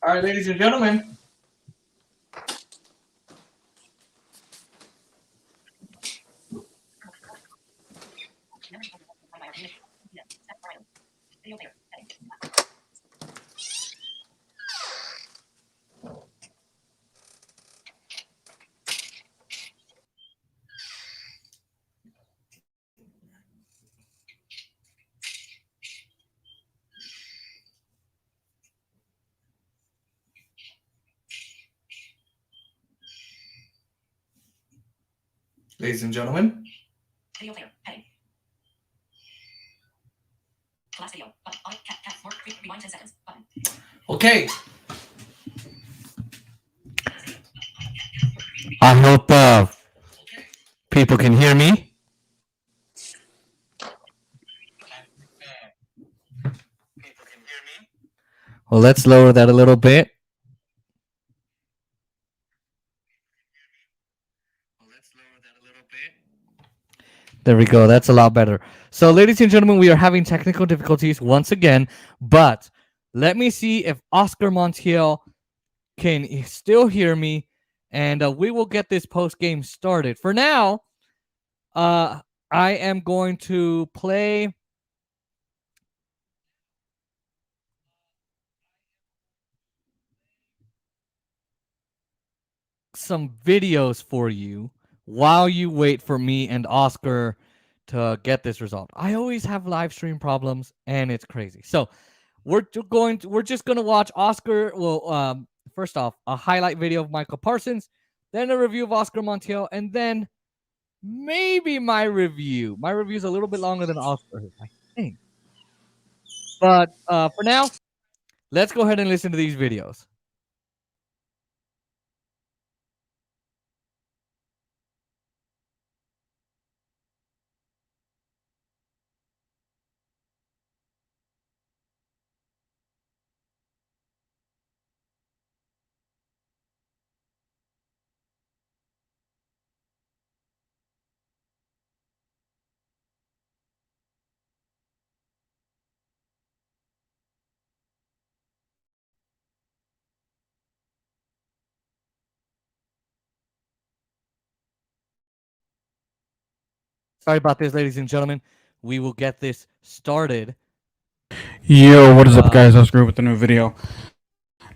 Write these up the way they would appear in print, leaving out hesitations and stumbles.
All right, ladies and gentlemen. Ladies and gentlemen. Video player. Heading. Last video. Button. On. Cat. More. Rewind 10 seconds. Button. Okay. I hope people can hear me. Well, let's lower that a little bit. There we go. That's a lot better. So, ladies and gentlemen, we are having technical difficulties once again, but let me see if Oscar Montiel can still hear me, and we will get this post game started. For now, I am going to play some videos for you while you wait for me and Oscar to get this resolved. I always have live stream problems, and it's crazy. So we're just gonna watch Oscar. Well, first off, a highlight video of Michael Parsons, then a review of Oscar Montiel, and then maybe my review. My review is a little bit longer than Oscar's, I think. But for now, let's go ahead and listen to these videos. Sorry about this, ladies and gentlemen. We will get this started. Yo, what is up, guys? Oscar with the new video.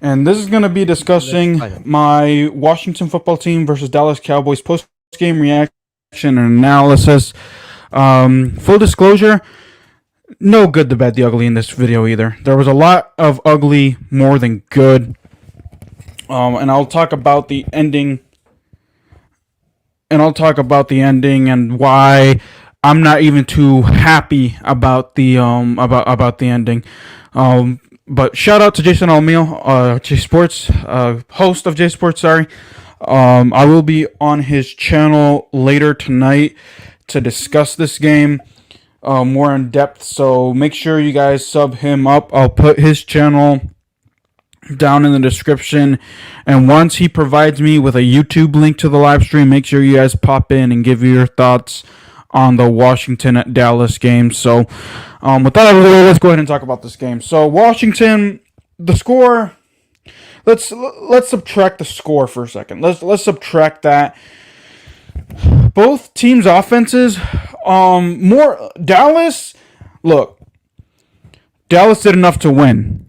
And this is going to be discussing my Washington football team versus Dallas Cowboys post-game reaction and analysis. Full disclosure, no good, the bad, the ugly in this video either. There was a lot of ugly more than good. And I'll talk about the ending. And why I'm not even too happy about the about the ending. But shout out to Jason Almeida, J Sports, host of J Sports. Sorry, I will be on his channel later tonight to discuss this game more in depth. So make sure you guys sub him up. I'll put his channel down in the description, and once he provides me with a YouTube link to the live stream, make sure you guys pop in and give your thoughts on the Washington at Dallas game. So with that out of the way, let's go ahead and talk about this game. So Washington, the score, let's subtract the score for a second. Let's subtract that. Both teams' offenses, more Dallas. Look, Dallas did enough to win.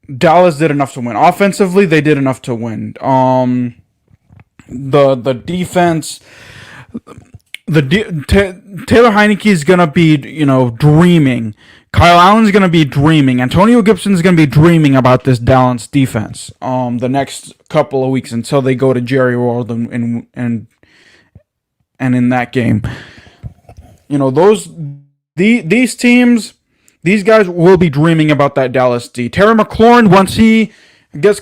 Offensively, they did enough to win. The defense, Taylor Heinicke is gonna be, dreaming. Kyle Allen's gonna be dreaming. Antonio Gibson's gonna be dreaming about this Dallas defense. The next couple of weeks until they go to Jerry World and in that game, these teams. These guys will be dreaming about that Dallas D. Terry McLaurin, once he gets,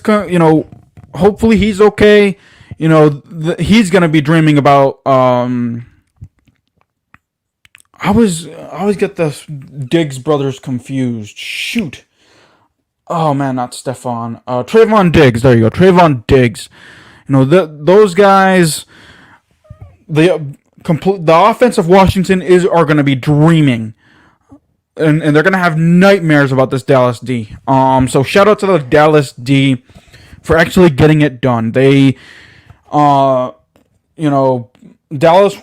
hopefully he's okay. He's gonna be dreaming about. I always get the Diggs brothers confused. Shoot. Oh man, not Stephon. Trayvon Diggs. There you go, Trayvon Diggs. Those guys. The offense of Washington are gonna be dreaming. And they're going to have nightmares about this Dallas D. So shout out to the Dallas D. for actually getting it done. They, Dallas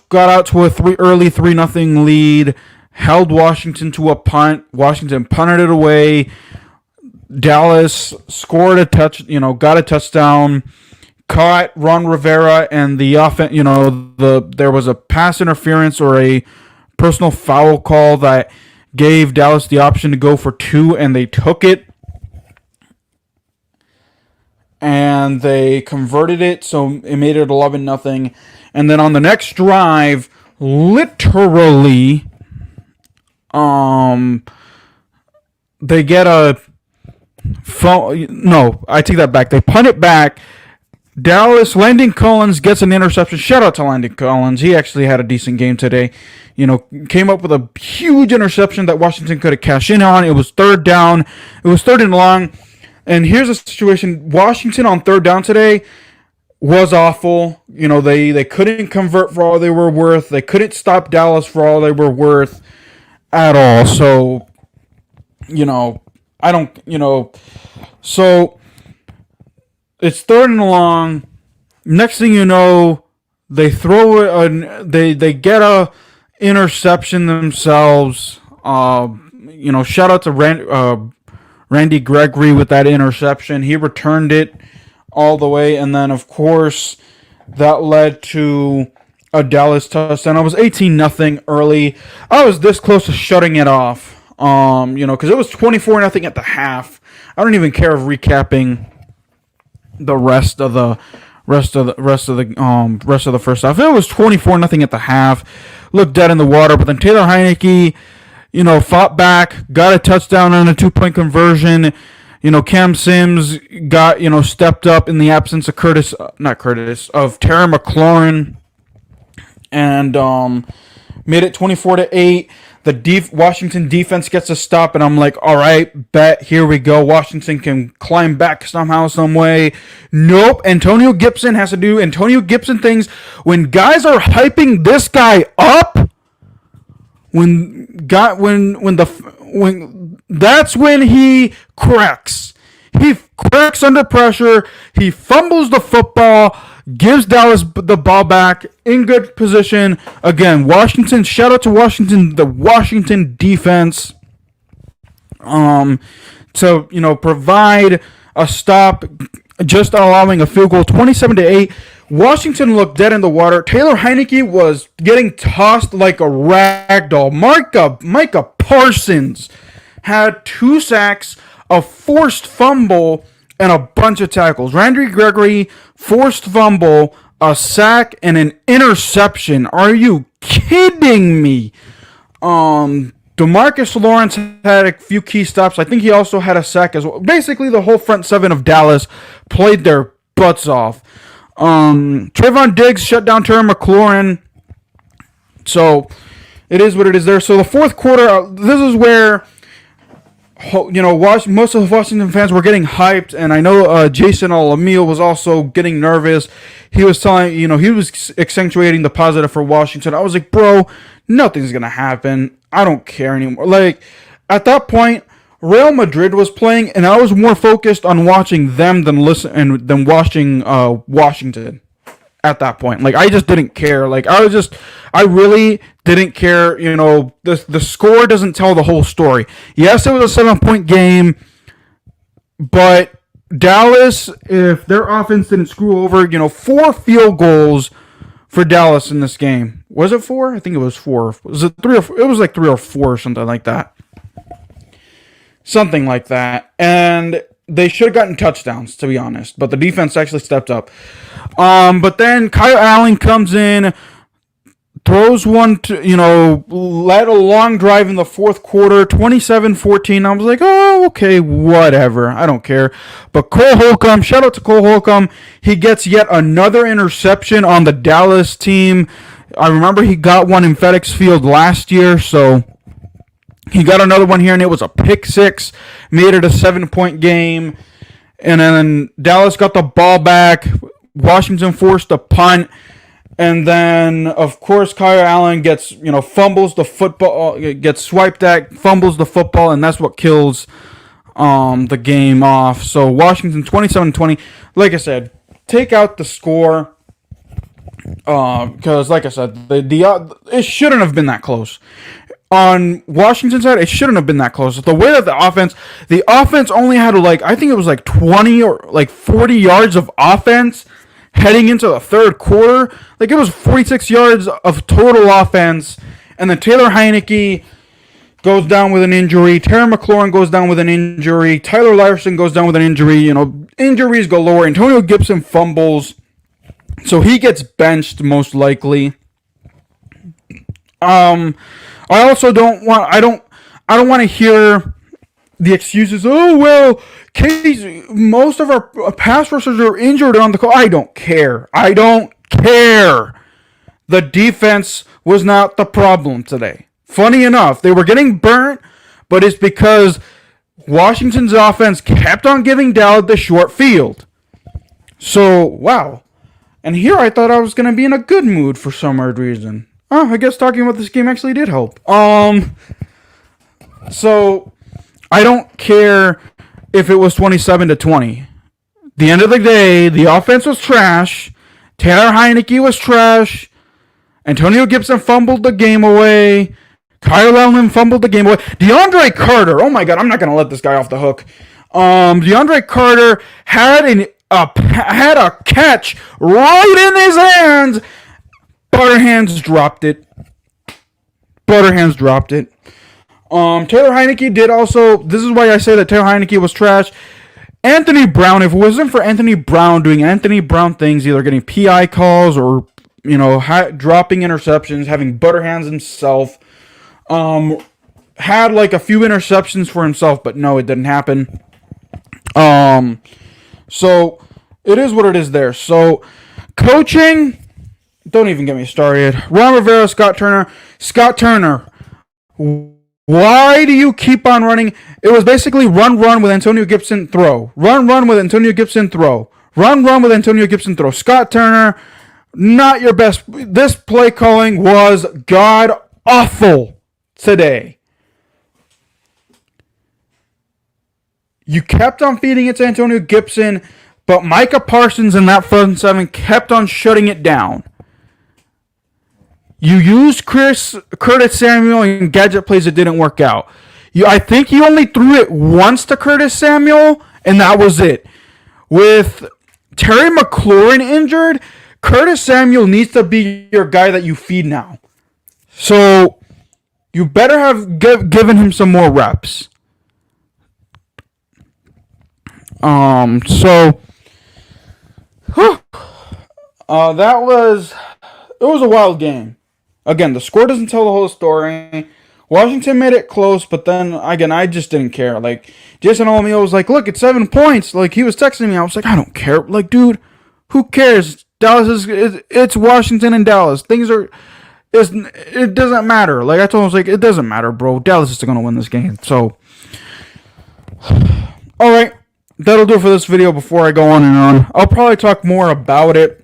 got out to a early 3-0 lead, held Washington to a punt. Washington punted it away. Dallas scored got a touchdown, caught Ron Rivera, and the offense, there was a pass interference or a personal foul call that gave Dallas the option to go for 2, and they took it. And they converted it, so it made it 11-0. And then on the next drive, literally, they get a phone. No, I take that back. They punt it back. Dallas, Landon Collins gets an interception. Shout out to Landon Collins. He actually had a decent game today. Came up with a huge interception that Washington could have cashed in on. It was third down. It was third and long. And here's a situation. Washington on third down today was awful. They couldn't convert for all they were worth. They couldn't stop Dallas for all they were worth at all. So, so it's third and long. Next thing you know, they throw it. They get a interception themselves. Shout out to Randy Gregory with that interception. He returned it all the way, and then of course that led to a Dallas touchdown. I was 18-0 early. I was this close to shutting it off. Because it was 24-0 at the half. I don't even care of recapping the rest of the first half. It was 24-0 at the half. Looked dead in the water, but then Taylor Heineke, fought back, got a touchdown on a 2-point conversion. Cam Sims got, stepped up in the absence of Terry McLaurin, and made it 24-8. The Washington defense gets a stop, and I'm like, all right, bet, here we go. Washington can climb back somehow, some way. Nope. Antonio Gibson has to do Antonio Gibson things. When guys are hyping this guy up, that's when he cracks. He cracks under pressure. He fumbles the football, gives Dallas the ball back in good position. Again, Washington, shout out to Washington, the Washington defense, to, provide a stop, just allowing a field goal, 27-8. Washington looked dead in the water. Taylor Heineke was getting tossed like a rag doll. Micah Parsons had 2 sacks, a forced fumble, and a bunch of tackles. Randy Gregory, forced fumble, a sack, and an interception. Are you kidding me? DeMarcus Lawrence had a few key stops. I think he also had a sack as well. Basically, the whole front 7 of Dallas played their butts off. Trayvon Diggs shut down Terry McLaurin. So, it is what it is there. So, the fourth quarter, this is where, most of the Washington fans were getting hyped, and I know Jason O'Leal was also getting nervous. He was telling, he was accentuating the positive for Washington. I was like, bro, nothing's going to happen. I don't care anymore. Like, at that point, Real Madrid was playing, and I was more focused on watching them than watching Washington at that point. Like, I just didn't care. Like, I really didn't care. The score doesn't tell the whole story. Yes, it was a 7-point game, but Dallas, if their offense didn't screw over, 4 field goals for Dallas in this game. Was it 4? I think it was 4. Was it 3 or 4? It was like 3 or 4 or something like that. Something like that. And they should have gotten touchdowns, to be honest. But the defense actually stepped up. But then Kyle Allen comes in, throws one to, led a long drive in the fourth quarter, 27-14. I was like, oh, okay, whatever. I don't care. But Cole Holcomb, shout out to Cole Holcomb. He gets yet another interception on the Dallas team. I remember he got one in FedEx Field last year, so he got another one here, and it was a pick 6. Made it a 7-point game. And then Dallas got the ball back. Washington forced a punt. And then, of course, Kyle Allen gets, fumbles the football, gets swiped at, fumbles the football, and that's what kills the game off. So Washington 27-20. Like I said, take out the score. Because like I said, it shouldn't have been that close. On Washington's side, it shouldn't have been that close. The way that the offense only had I think it was 20 or 40 yards of offense heading into the third quarter. It was 46 yards of total offense, and then Taylor Heineke goes down with an injury. Terry McLaurin goes down with an injury. Tyler Larson goes down with an injury. Injuries galore. Antonio Gibson fumbles, so he gets benched most likely. I also don't want to hear the excuses. Oh well, most of our pass rushers are injured on the call. I don't care. The defense was not the problem today. Funny enough, they were getting burnt, but it's because Washington's offense kept on giving Dallas the short field. So wow, and here I thought I was gonna be in a good mood for some weird reason. Oh, I guess talking about this game actually did help. So I don't care if it was 27-20. The end of the day, the offense was trash. Taylor Heineke was trash. Antonio Gibson fumbled the game away. Kyle Allen fumbled the game away. DeAndre Carter, oh my God, I'm not gonna let this guy off the hook. DeAndre Carter had a catch right in his hands. Butterhands dropped it. Taylor Heineke did also. This is why I say that Taylor Heineke was trash. Anthony Brown, if it wasn't for Anthony Brown doing Anthony Brown things, either getting PI calls or dropping interceptions, having Butterhands himself, had a few interceptions for himself, but no, it didn't happen. So it is what it is there. So coaching. Don't even get me started. Ron Rivera, Scott Turner. Why do you keep on running? It was basically run with Antonio Gibson, throw. Run with Antonio Gibson, throw. Run with Antonio Gibson, throw. Scott Turner, not your best. This play calling was god awful today. You kept on feeding it to Antonio Gibson, but Micah Parsons in that front seven kept on shutting it down. You used Curtis Samuel in gadget plays that didn't work out. I think you only threw it once to Curtis Samuel, and that was it. With Terry McLaurin injured, Curtis Samuel needs to be your guy that you feed now. So you better have given him some more reps. It was a wild game. Again, the score doesn't tell the whole story. Washington made it close, but then, again, I just didn't care. Jason O'Meal was like, look, it's 7 points. He was texting me. I was like, I don't care. Dude, who cares? It's Washington and Dallas. It doesn't matter. I told him, it doesn't matter, bro. Dallas is going to win this game. So, all right. That'll do it for this video before I go on and on. I'll probably talk more about it.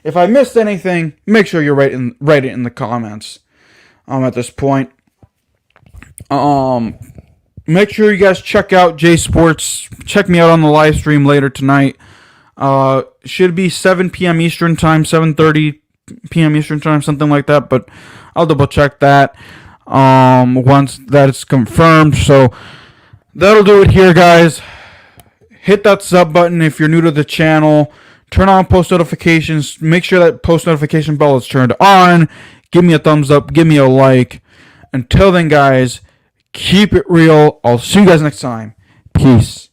If I missed anything, make sure you write it in the comments. At this point, make sure you guys check out J Sports. Check me out on the live stream later tonight. Should be 7 p.m. Eastern time, 7:30 p.m. Eastern time, something like that. But I'll double check that once that is confirmed. So that'll do it here, guys. Hit that sub button if you're new to the channel. Turn on post notifications. Make sure that post notification bell is turned on. Give me a thumbs up. Give me a like. Until then, guys, keep it real. I'll see you guys next time. Peace.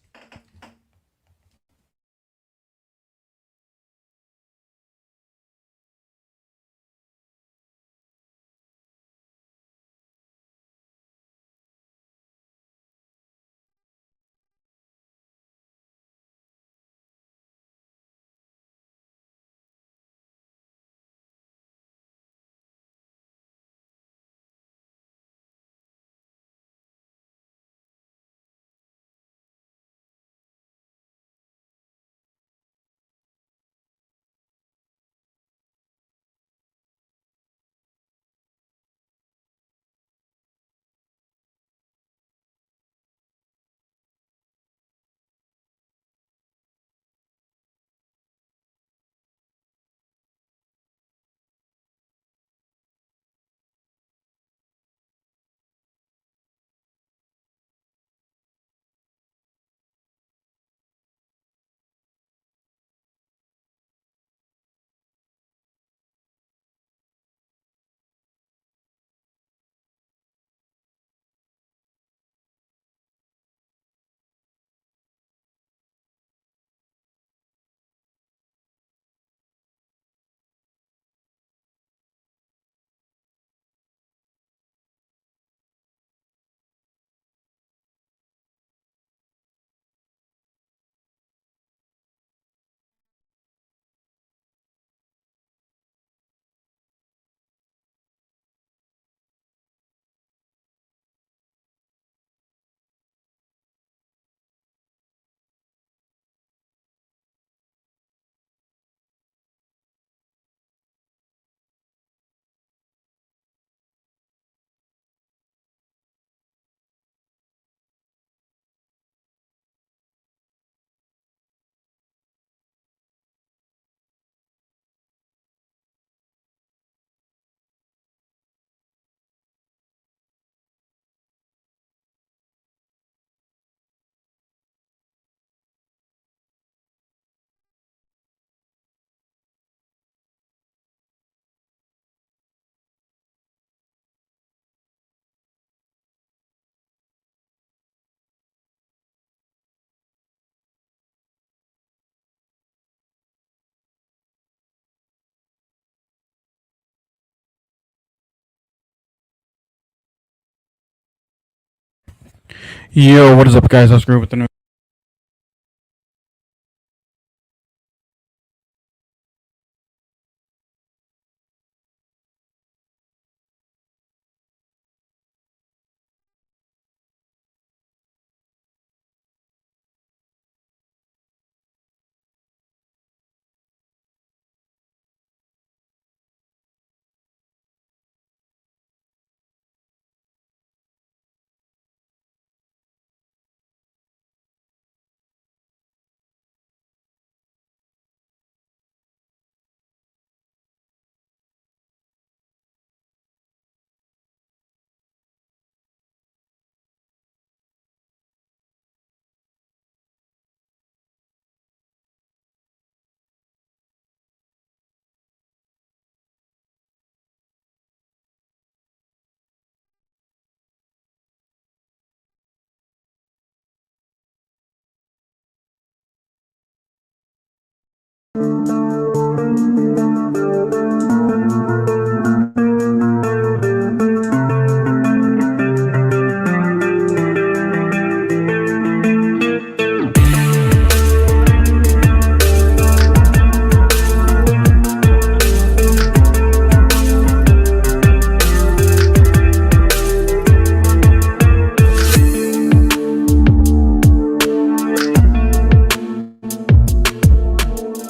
Yo, what is up, guys? Oscar with the new.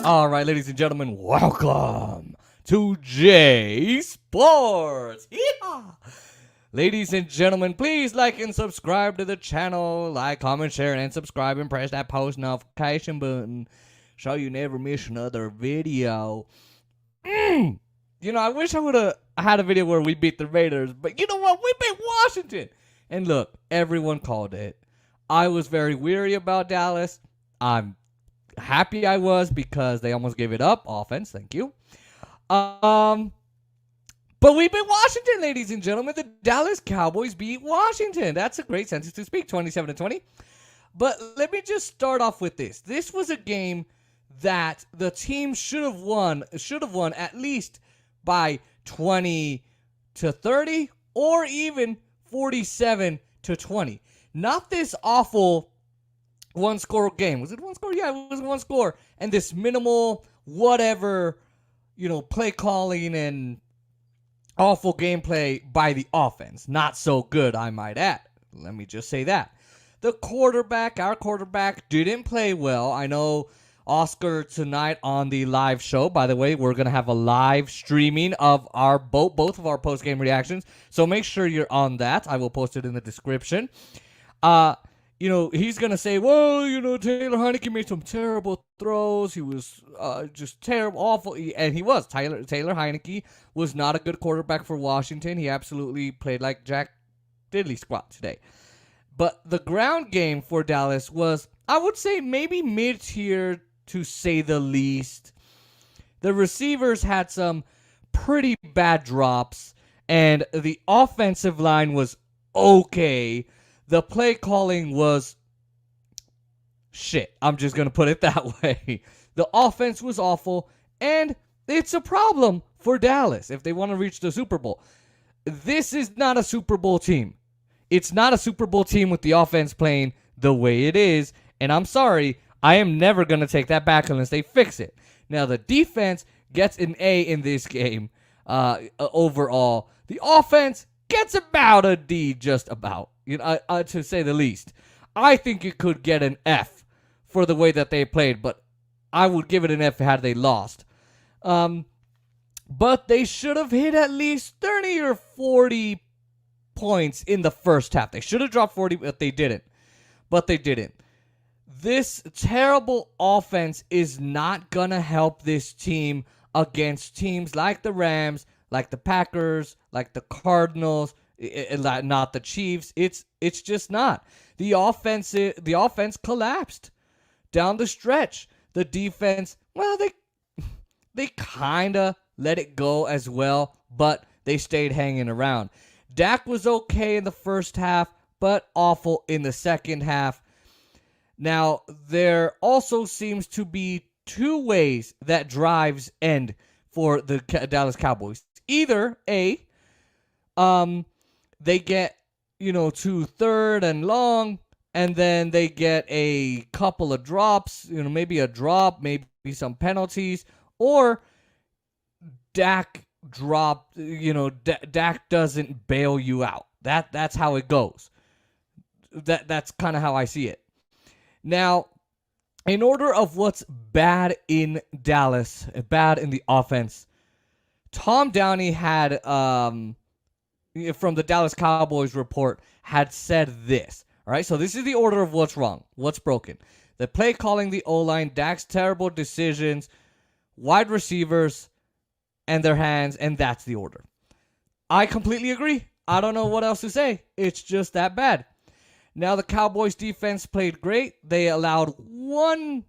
All right, ladies and gentlemen, welcome to J Sports. Yeehaw! Ladies and gentlemen, please like and subscribe to the channel. Like, comment, share, and subscribe, and press that post notification button so you never miss another video. You know, I wish I would have had a video where we beat the Raiders, but you know what? We beat Washington. And look, everyone called it. I was very weary about Dallas. I'm happy I was because they almost gave it up. Offense, thank you. But we beat Washington, ladies and gentlemen. The Dallas Cowboys beat Washington. That's a great sentence to speak, 27-20. But let me just start off with this. This was a game that the team should have won at least by 20-30 or even 47-20. Not this awful one-score game. Was it one score? Yeah, it was one score. And this minimal whatever, play calling and awful gameplay by the offense. Not so good, I might add. Let me just say that. Our quarterback, didn't play well. I know Oscar tonight on the live show. By the way, we're going to have a live streaming of our both of our post-game reactions. So make sure you're on that. I will post it in the description. He's going to say, well, Taylor Heineke made some terrible throws. He was just terrible, awful. And he was. Taylor Heineke was not a good quarterback for Washington. He absolutely played like Jack Diddley Squat today. But the ground game for Dallas was, I would say, maybe mid-tier to say the least. The receivers had some pretty bad drops, and the offensive line was okay. The play calling was shit. I'm just going to put it that way. The offense was awful, and it's a problem for Dallas if they want to reach the Super Bowl. This is not a Super Bowl team. It's not a Super Bowl team with the offense playing the way it is, and I'm sorry, I am never going to take that back unless they fix it. Now, the defense gets an A in this game overall. The offense gets about a D, just about, to say the least. I think it could get an F for the way that they played, but I would give it an F had they lost. But they should have hit at least 30 or 40 points in the first half. They should have dropped 40, but they didn't. This terrible offense is not going to help this team against teams like the Rams, like the Packers, like the Cardinals, not the Chiefs. It's just not. The offense collapsed down the stretch. The defense, well, they kind of let it go as well, but they stayed hanging around. Dak was okay in the first half, but awful in the second half. Now, there also seems to be two ways that drives end for the Dallas Cowboys. Either A, they get, to third and long, and then they get a couple of drops, maybe a drop, maybe some penalties, or Dak Dak doesn't bail you out. That's how it goes. That's kind of how I see it. Now, in order of what's bad in Dallas, bad in the offense, Tom Downey had from the Dallas Cowboys report had said this. All right, so this is the order of what's wrong, what's broken. The play calling, the O-line, Dak's terrible decisions, wide receivers, and their hands, and that's the order. I completely agree. I don't know what else to say. It's just that bad. Now, the Cowboys defense played great. They allowed 1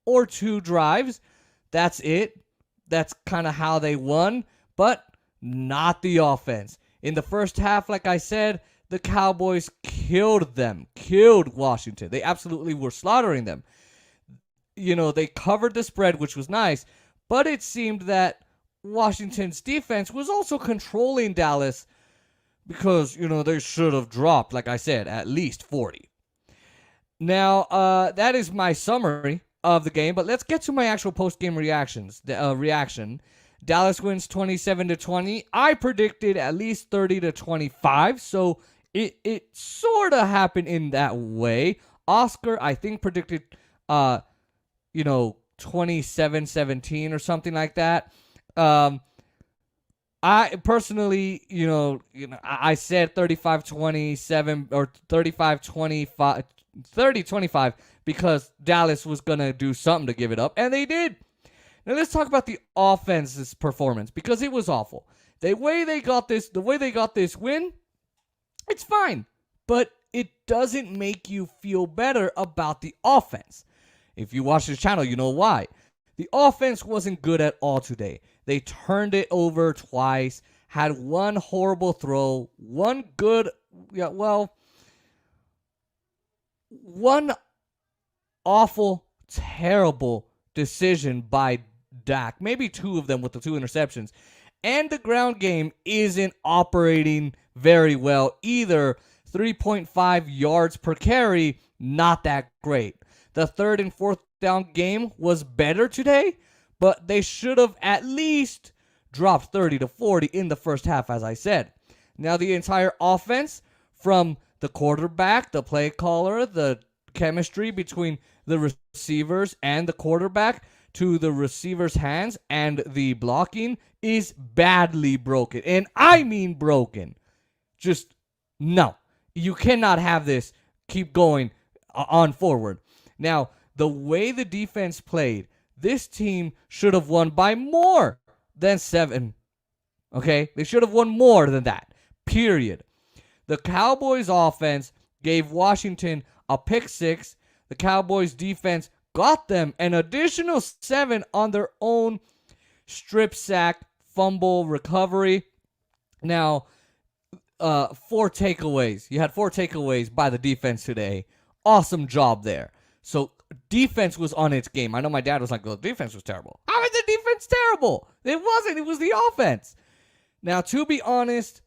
or 2 drives. That's it. That's kind of how they won, but not the offense. In the first half, like I said, the Cowboys killed Washington. They absolutely were slaughtering them. They covered the spread, which was nice, but it seemed that Washington's defense was also controlling Dallas because, they should have dropped, like I said, at least 40. Now, that is my summary of the game, but let's get to my actual post-game reaction. Dallas wins 27-20. I predicted at least 30-25, so it sort of happened in that way. Oscar, I think, predicted 27-17 or something like that. I personally, I said 35-27 or 35-25, 30-25 because Dallas was going to do something to give it up, and they did. Now let's talk about the offense's performance because it was awful. The way they got this win, it's fine, but it doesn't make you feel better about the offense. If you watch this channel, you know why. The offense wasn't good at all today. They turned it over twice, had one horrible throw, one awful, terrible decision by Dak. Maybe 2 of them with the 2 interceptions. And the ground game isn't operating very well either. 3.5 yards per carry, not that great. The 3rd and 4th down game was better today, but they should have at least dropped 30-40 in the first half, as I said. Now, the entire offense, from the quarterback, the play caller, the chemistry between the receivers and the quarterback, to the receiver's hands and the blocking, is badly broken. And I mean broken. Just, no. You cannot have this keep going on forward. Now, the way the defense played, this team should have won by more than 7. Okay? They should have won more than that. Period. The Cowboys offense gave Washington a pick 6. The Cowboys defense got them an additional 7 on their own strip sack, fumble, recovery. Now, 4 takeaways. You had 4 takeaways by the defense today. Awesome job there. So, defense was on its game. I know my dad was like, well, the defense was terrible. How is the defense terrible? It wasn't. It was the offense. Now, to be honest,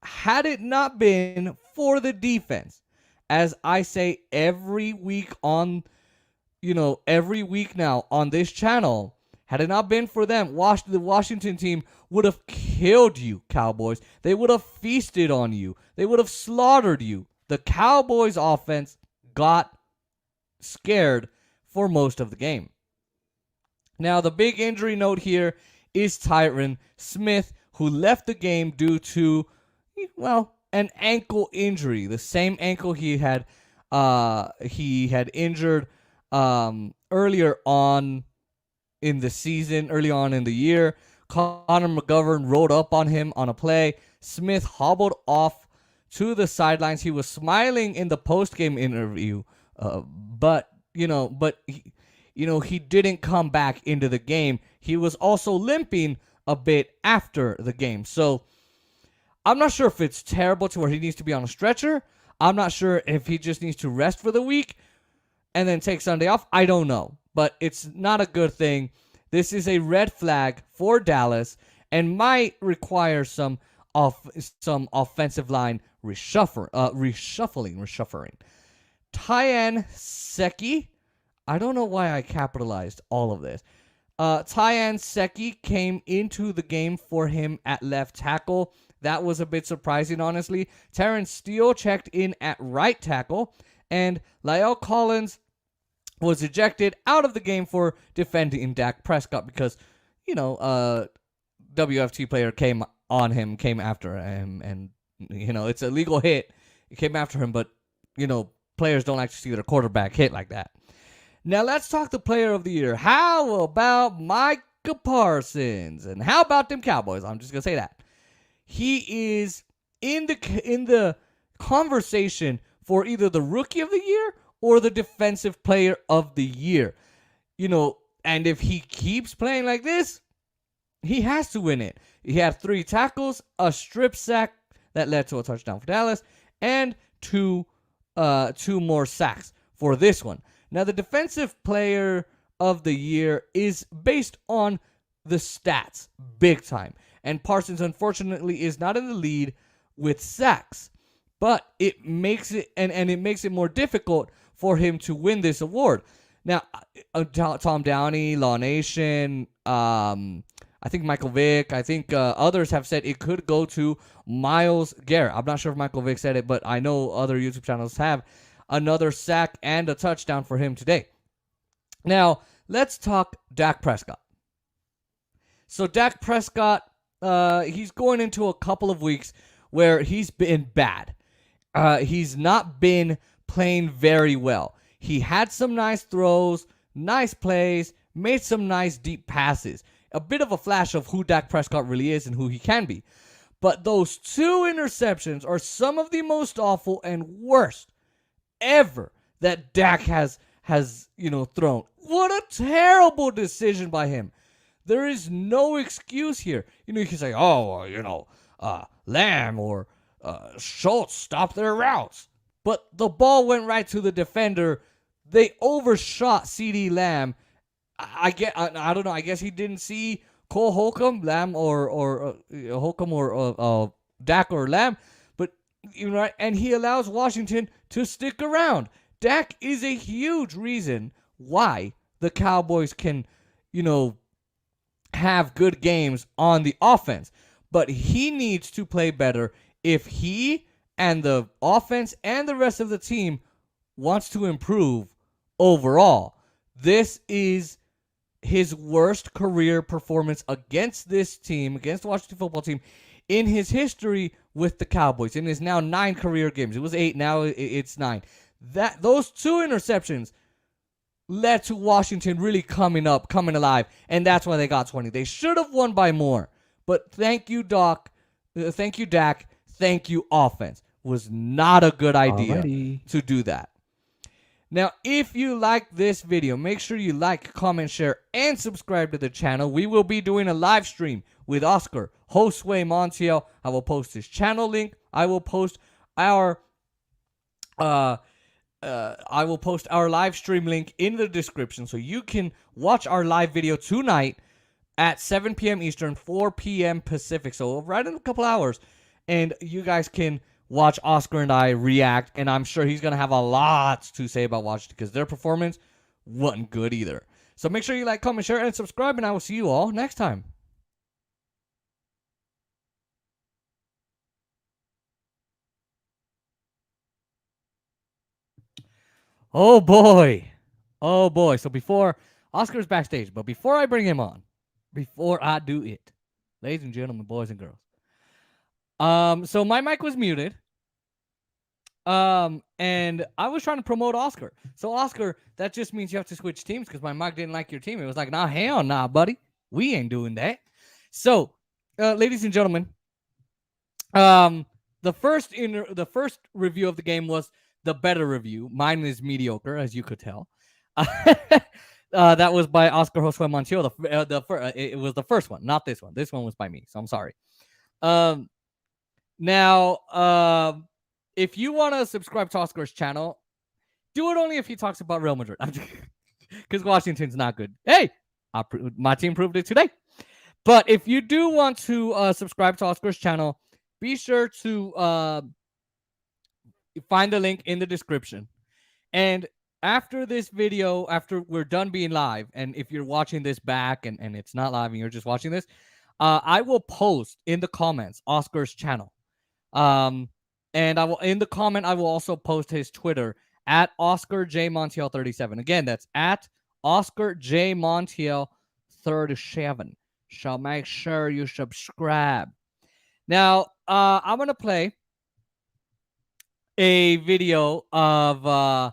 had it not been for the defense, as I say every week now on this channel, had it not been for them, the Washington team would have killed you, Cowboys. They would have feasted on you. They would have slaughtered you. The Cowboys offense got scared for most of the game. Now, the big injury note here is Tyron Smith, who left the game due to, an ankle injury. The same ankle he had injured earlier on in the season, early on in the year. Connor McGovern rode up on him on a play. Smith hobbled off to the sidelines. He was smiling in the post-game interview, but he didn't come back into the game. He was also limping a bit after the game. So I'm not sure if it's terrible to where he needs to be on a stretcher. I'm not sure if he just needs to rest for the week and then take Sunday off. I don't know, but it's not a good thing. This is a red flag for Dallas and might require some offensive line reshuffling. Tyan Seki. I don't know why I capitalized all of this. Tyan Seki came into the game for him at left tackle. That was a bit surprising, honestly. Terrence Steele checked in at right tackle. And La'el Collins was ejected out of the game for defending Dak Prescott because, WFT player came after him, and, it's a legal hit. It came after him, but, players don't like to see their quarterback hit like that. Now, let's talk the player of the year. How about Micah Parsons? And how about them Cowboys? I'm just going to say that. He is in the conversation for either the rookie of the year or the defensive player of the year. And if he keeps playing like this, he has to win it. He had 3 tackles, a strip sack that led to a touchdown for Dallas, and two more sacks for this one. Now, the defensive player of the year is based on the stats, big time. And Parsons, unfortunately, is not in the lead with sacks. But it makes it and it makes it more difficult for him to win this award. Now, Tom Downey, Law Nation, I think Michael Vick, I think others have said it could go to Myles Garrett. I'm not sure if Michael Vick said it, but I know other YouTube channels have another sack and a touchdown for him today. Now, let's talk Dak Prescott. So Dak Prescott, he's going into a couple of weeks where he's been bad. He's not been playing very well. He had some nice throws, nice plays, made some nice deep passes. A bit of a flash of who Dak Prescott really is and who he can be. But those 2 interceptions are some of the most awful and worst ever that Dak has thrown. What a terrible decision by him. There is no excuse here. You can say, Lamb or Schultz stopped their routes. But the ball went right to the defender. They overshot CeeDee Lamb. I don't know. I guess he didn't see Cole Holcomb, Lamb, or Holcomb, or Dak or Lamb. But and he allows Washington to stick around. Dak is a huge reason why the Cowboys can, have good games on the offense. But he needs to play better if he and the offense and the rest of the team wants to improve overall. This is his worst career performance against this team, against the Washington football team, in his history with the Cowboys. In his now 9 career games. It was 8, now it's 9. Those 2 interceptions led to Washington really coming alive, and that's why they got 20. They should have won by more. But thank you, Doc. Thank you, Dak. Thank you, offense. Was not a good idea to do that. Now, if you like this video, make sure you like, comment, share, and subscribe to the channel. We will be doing a live stream with Oscar Montiel. I will post his channel link. I will post our live stream link in the description so you can watch our live video tonight at 7 p.m. Eastern, 4 p.m. Pacific. So right in a couple hours, and you guys can watch Oscar and I react, and I'm sure he's going to have a lot to say about Washington because their performance wasn't good either. So make sure you like, comment, share, and subscribe, and I will see you all next time. Oh, boy. Oh, boy. So before Oscar's backstage, but before I bring him on, before I do it, ladies and gentlemen, boys and girls, so my mic was muted. And I was trying to promote Oscar. So Oscar, that just means you have to switch teams because my mic didn't like your team. It was like, nah, hell nah, buddy. We ain't doing that. So, ladies and gentlemen, the first review of the game was the better review. Mine is mediocre, as you could tell. That was by Oscar Montiel. It was the first one, not this one. This one was by me, so I'm sorry. Now, if you want to subscribe to Oscar's channel, do it only if he talks about Real Madrid. Because Washington's not good. Hey, my team proved it today. But if you do want to subscribe to Oscar's channel, be sure to find the link in the description. And after this video, after we're done being live, and if you're watching this back and it's not live and you're just watching this, I will post in the comments Oscar's channel. Um, and I will in the comment I will also post his Twitter at Oscar J Montiel 37. Again, that's at Oscar J Montiel 37. So make sure you subscribe. Now, I'm gonna play a video of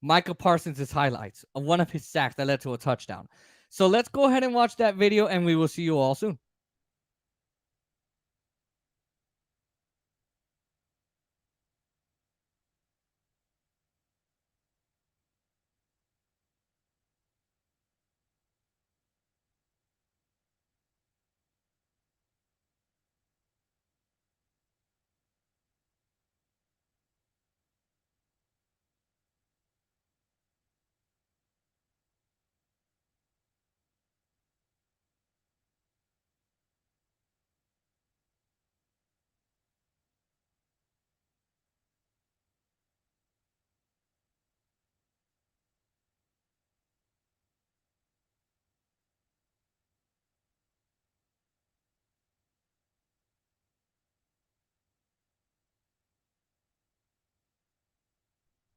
Micah Parsons' highlights of one of his sacks that led to a touchdown. So let's go ahead and watch that video, and we will see you all soon.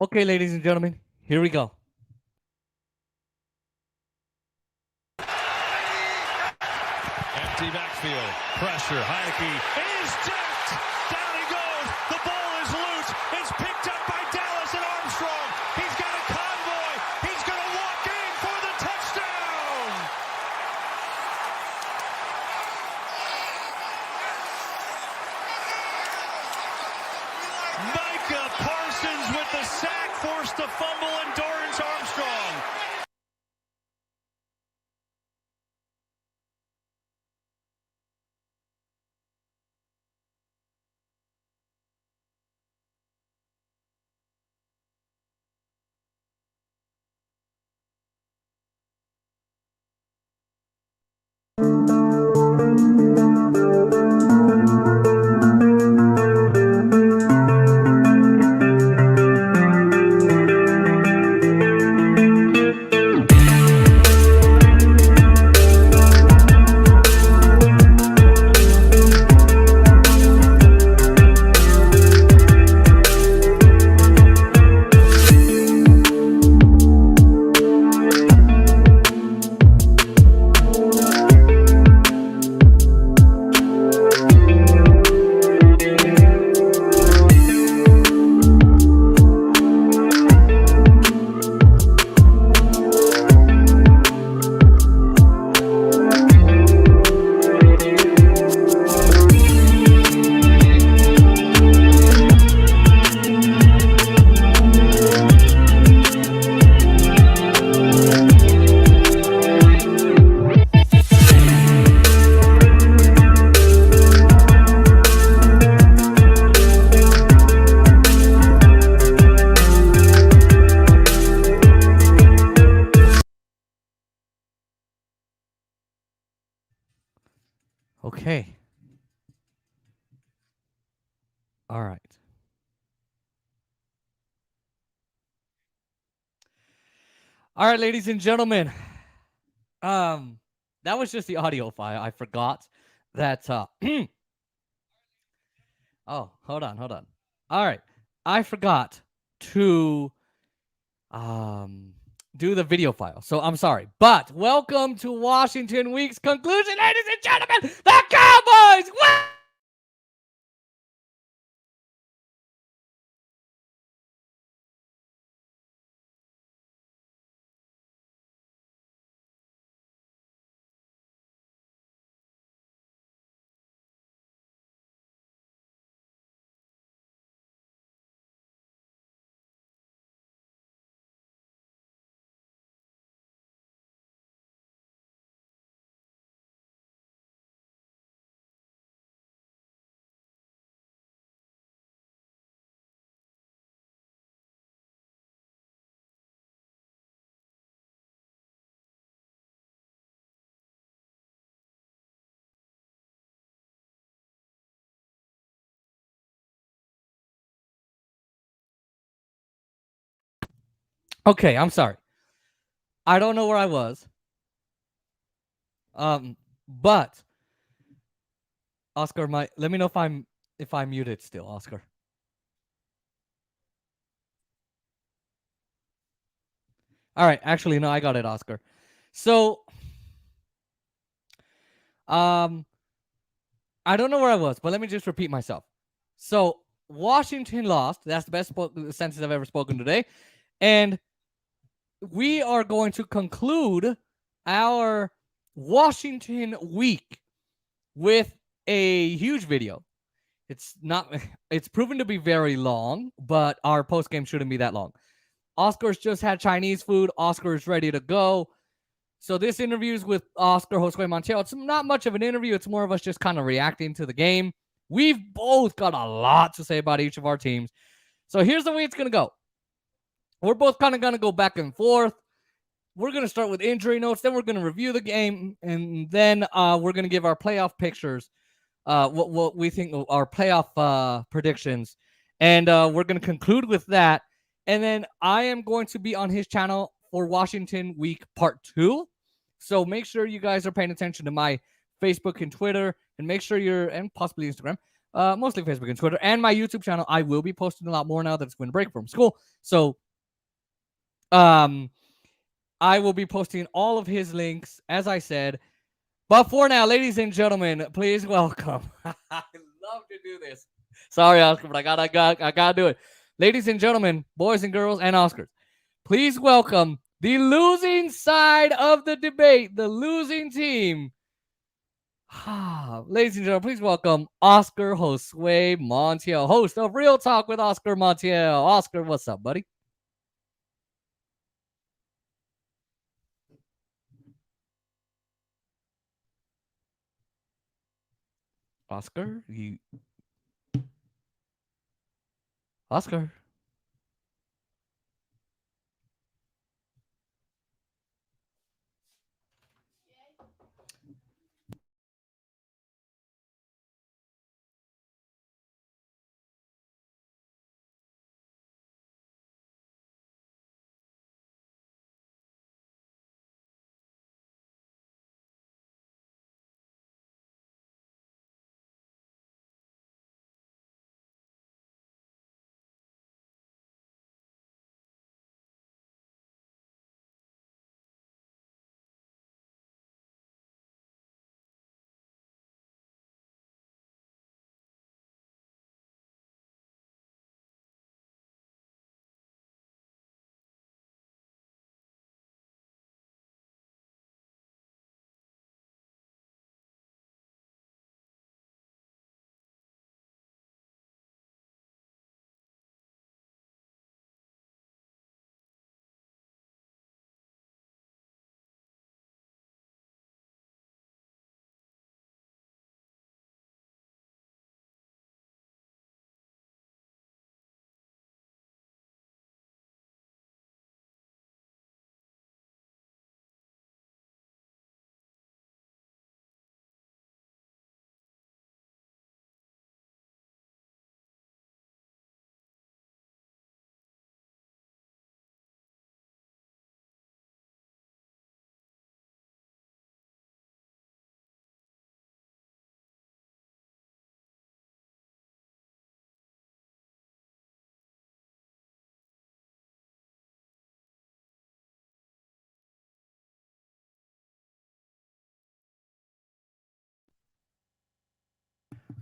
Okay, ladies and gentlemen, here we go. Empty backfield. Pressure. Heineke is jacked. Down he goes. The ball is loose. It's picked up by Dallas and Armstrong. He's got a convoy. He's going to walk in for the touchdown. Micah Parsons with the sack, forced the fumble, and Dorrance Armstrong. Okay. All right. All right, ladies and gentlemen. That was just the audio file. I forgot that oh, hold on. All right. I forgot to do the video file. So I'm sorry. But welcome to Washington Week's conclusion, ladies and gentlemen. The Cowboys win! Okay, I'm sorry. I don't know where I was. But Oscar, let me know if I'm muted still, Oscar. All right, actually no, I got it, Oscar. So, um, I don't know where I was, but let me just repeat myself. So Washington lost. That's the best sentence I've ever spoken today, and we are going to conclude our Washington week with a huge video. It's not. It's proven to be very long, but our post game shouldn't be that long. Oscar's just had Chinese food. Oscar's ready to go. So this interview is with Oscar Josue Montiel. It's not much of an interview. It's more of us just kind of reacting to the game. We've both got a lot to say about each of our teams. So here's the way it's going to go. We're both kind of going to go back and forth. We're going to start with injury notes. Then we're going to review the game. And then we're going to give our playoff pictures, what we think our playoff predictions. And we're going to conclude with that. And then I am going to be on his channel for Washington Week Part 2. So make sure you guys are paying attention to my Facebook and Twitter, and make sure and possibly Instagram, mostly Facebook and Twitter, and my YouTube channel. I will be posting a lot more now that it's going to break from school. So I will be posting all of his links, as I said. But for now, ladies and gentlemen, please welcome. I love to do this. Sorry, Oscar, but I gotta do it. Ladies and gentlemen, boys and girls, and Oscars, please welcome the losing side of the debate, the losing team. Ladies and gentlemen, please welcome Oscar Josue Montiel, host of Real Talk with Oscar Montiel. Oscar, what's up, buddy? Oscar, Oscar.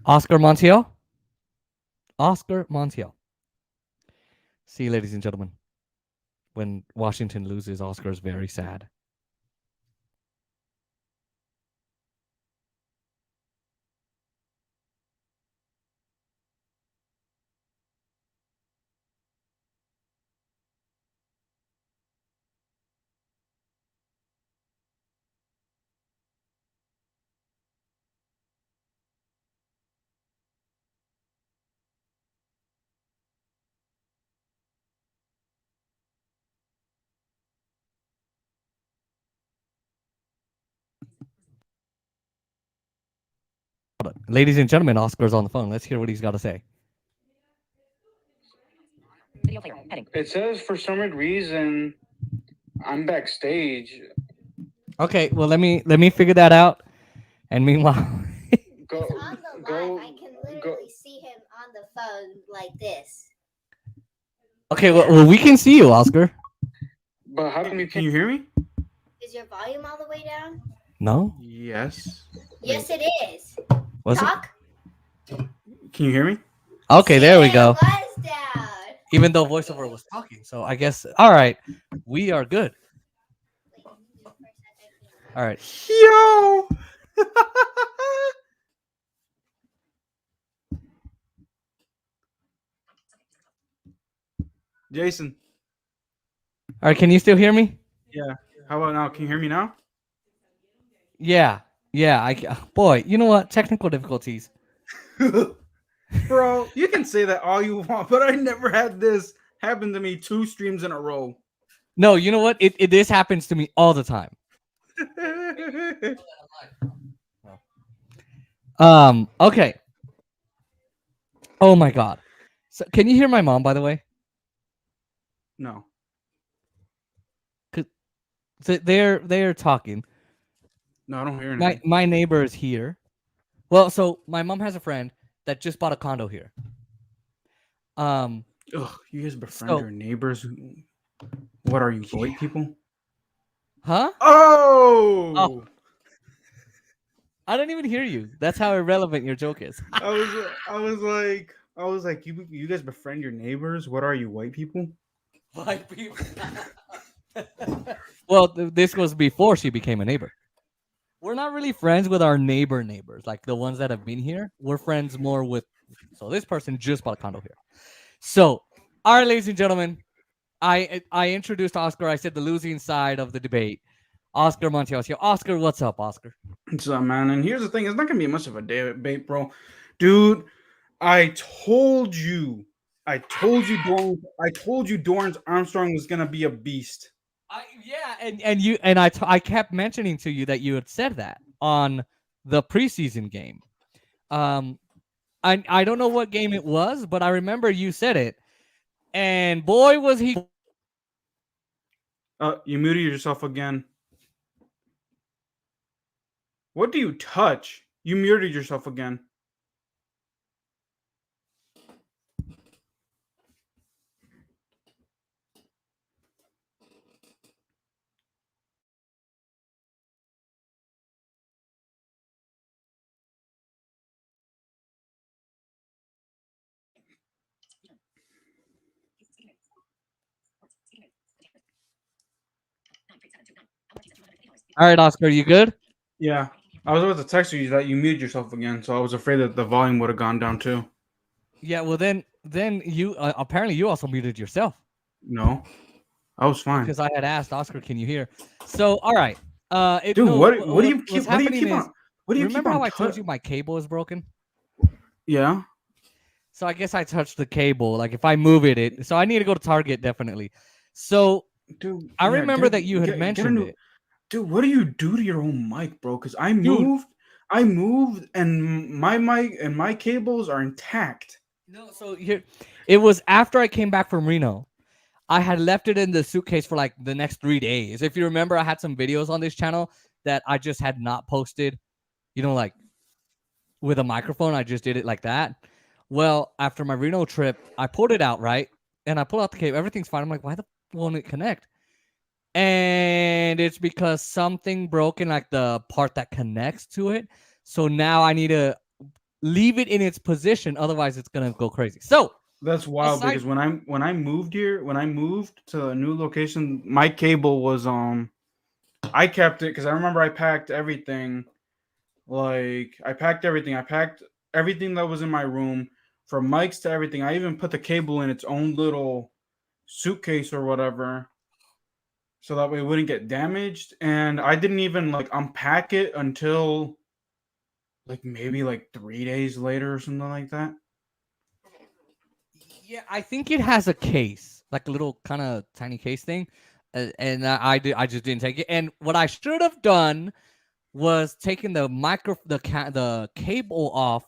Oscar Montiel. Oscar Montiel. See, ladies and gentlemen, when Washington loses, Oscar is very sad. Ladies and gentlemen, Oscar's on the phone. Let's hear what he's got to say. Video player. Heading. It says for some reason I'm backstage. Okay, well let me figure that out. And meanwhile, Go Because on the live, I can literally see him on the phone like this. okay, well we can see you, Oscar. But how can you hear me? Is your volume all the way down? No, Yes. Yes, it is. was it? Talk. Can you hear me? Okay, there we Yeah, go. it was down. Even though voiceover was talking, so I guess all right, we are good. All right. Yo. Jason. All right, can you still hear me? Yeah. How about now? Can you hear me now? Yeah. Boy, you know what? Technical difficulties. Bro, you can say that all you want, but I never had this happen to me 2 streams in a row. No, you know what? This happens to me all the time. Okay. Oh my god. So can you hear my mom, by the way? No. They're talking. No, I don't hear anything. My neighbor is here. Well, so my mom has a friend that just bought a condo here. Ugh, you guys befriend So- your neighbors? What are you, white people? Huh? Oh! I don't even hear you. That's how irrelevant your joke is. I was like, you guys befriend your neighbors? What are you, white people? White people. Well, this was before she became a neighbor. We're not really friends with our neighbors, like the ones that have been here. We're friends more with. So this person just bought a condo here. So, all right, ladies and gentlemen, I introduced Oscar. I said the losing side of the debate. Oscar Montiel here. Oscar, what's up, Oscar? What's up, man? And here's the thing: it's not gonna be much of a debate, bro. Dude, I told you, Dorrance Armstrong was gonna be a beast. I kept mentioning to you that you had said that on the preseason game. I don't know what game it was, but I remember you said it, and boy was he. You muted yourself again. What do you touch? You muted yourself again. All right, Oscar, you good? Yeah, I was about to text you that you muted yourself again, so I was afraid that the volume would have gone down too. Yeah. Well, then you apparently you also muted yourself No, I was fine. because I had asked Oscar, "Can you hear?" So, all right. Dude, no, what do you what's keep? What do you happening keep is, on? What do you keep remember on? how I told you my cable is broken? Yeah. So I guess I touched the cable. Like if I move it. So I need to go to Target definitely. So Dude, I yeah, remember get- that you had get a mentioned new- it. Dude, what do you do to your own mic, bro? Because I Dude. moved, and my mic and my cables are intact. No, so here it was after I came back from Reno. I had left it in the suitcase for like the next 3 days. If you remember, I had some videos on this channel that I just had not posted, like with a microphone. I just did it like that. Well, after my Reno trip, I pulled it out, right? And I pull out the cable. Everything's fine. I'm like, why the won't it connect? And it's because something broken, like the part that connects to it. So now I need to leave it in its position. Otherwise, it's going to go crazy. So That's wild Aside- because when I moved to a new location, my cable was I kept it because I remember I packed everything. Like I packed everything. I packed everything that was in my room, from mics to everything. I even put the cable in its own little suitcase or whatever, so that way it wouldn't get damaged. And I didn't even like unpack it until like maybe like 3 days later or something like that. yeah, I think it has a case, like a little kind of tiny case thing. And I just didn't take it. And what I should have done was taking the cable off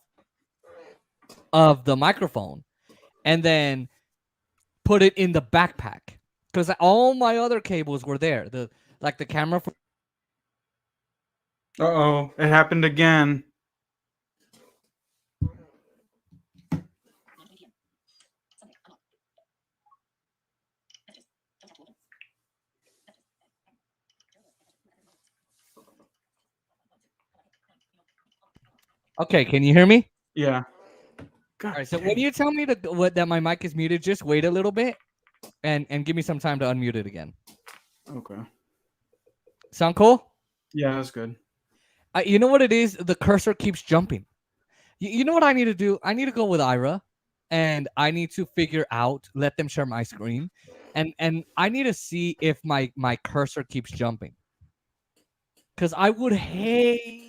of the microphone and then put it in the backpack because all my other cables were there. The camera. Uh-oh, it happened again. Okay, can you hear me? Yeah. God All right. So dang. when you tell me that my mic is muted, just wait a little bit and give me some time to unmute it again. Okay. Sound cool? Yeah, that's good. You know what it is? The cursor keeps jumping. You know what I need to do? I need to go with Ira, and I need to figure out. Let them share my screen, and I need to see if my cursor keeps jumping. Because I would hate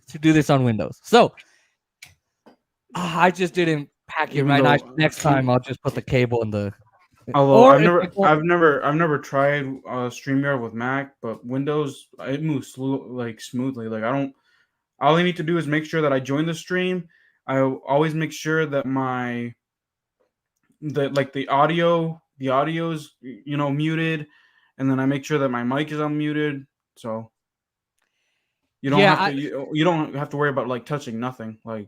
to do this on Windows. So I just didn't pack it Even right. Next time I'll just put the cable in the. Although Or if I go, I've never tried StreamYard with Mac, but Windows it moves smoothly. Like I don't. All I need to do is make sure that I join the stream. I always make sure that the audio's muted, and then I make sure that my mic is unmuted. So you don't yeah, have to you don't have to worry about like touching nothing. Like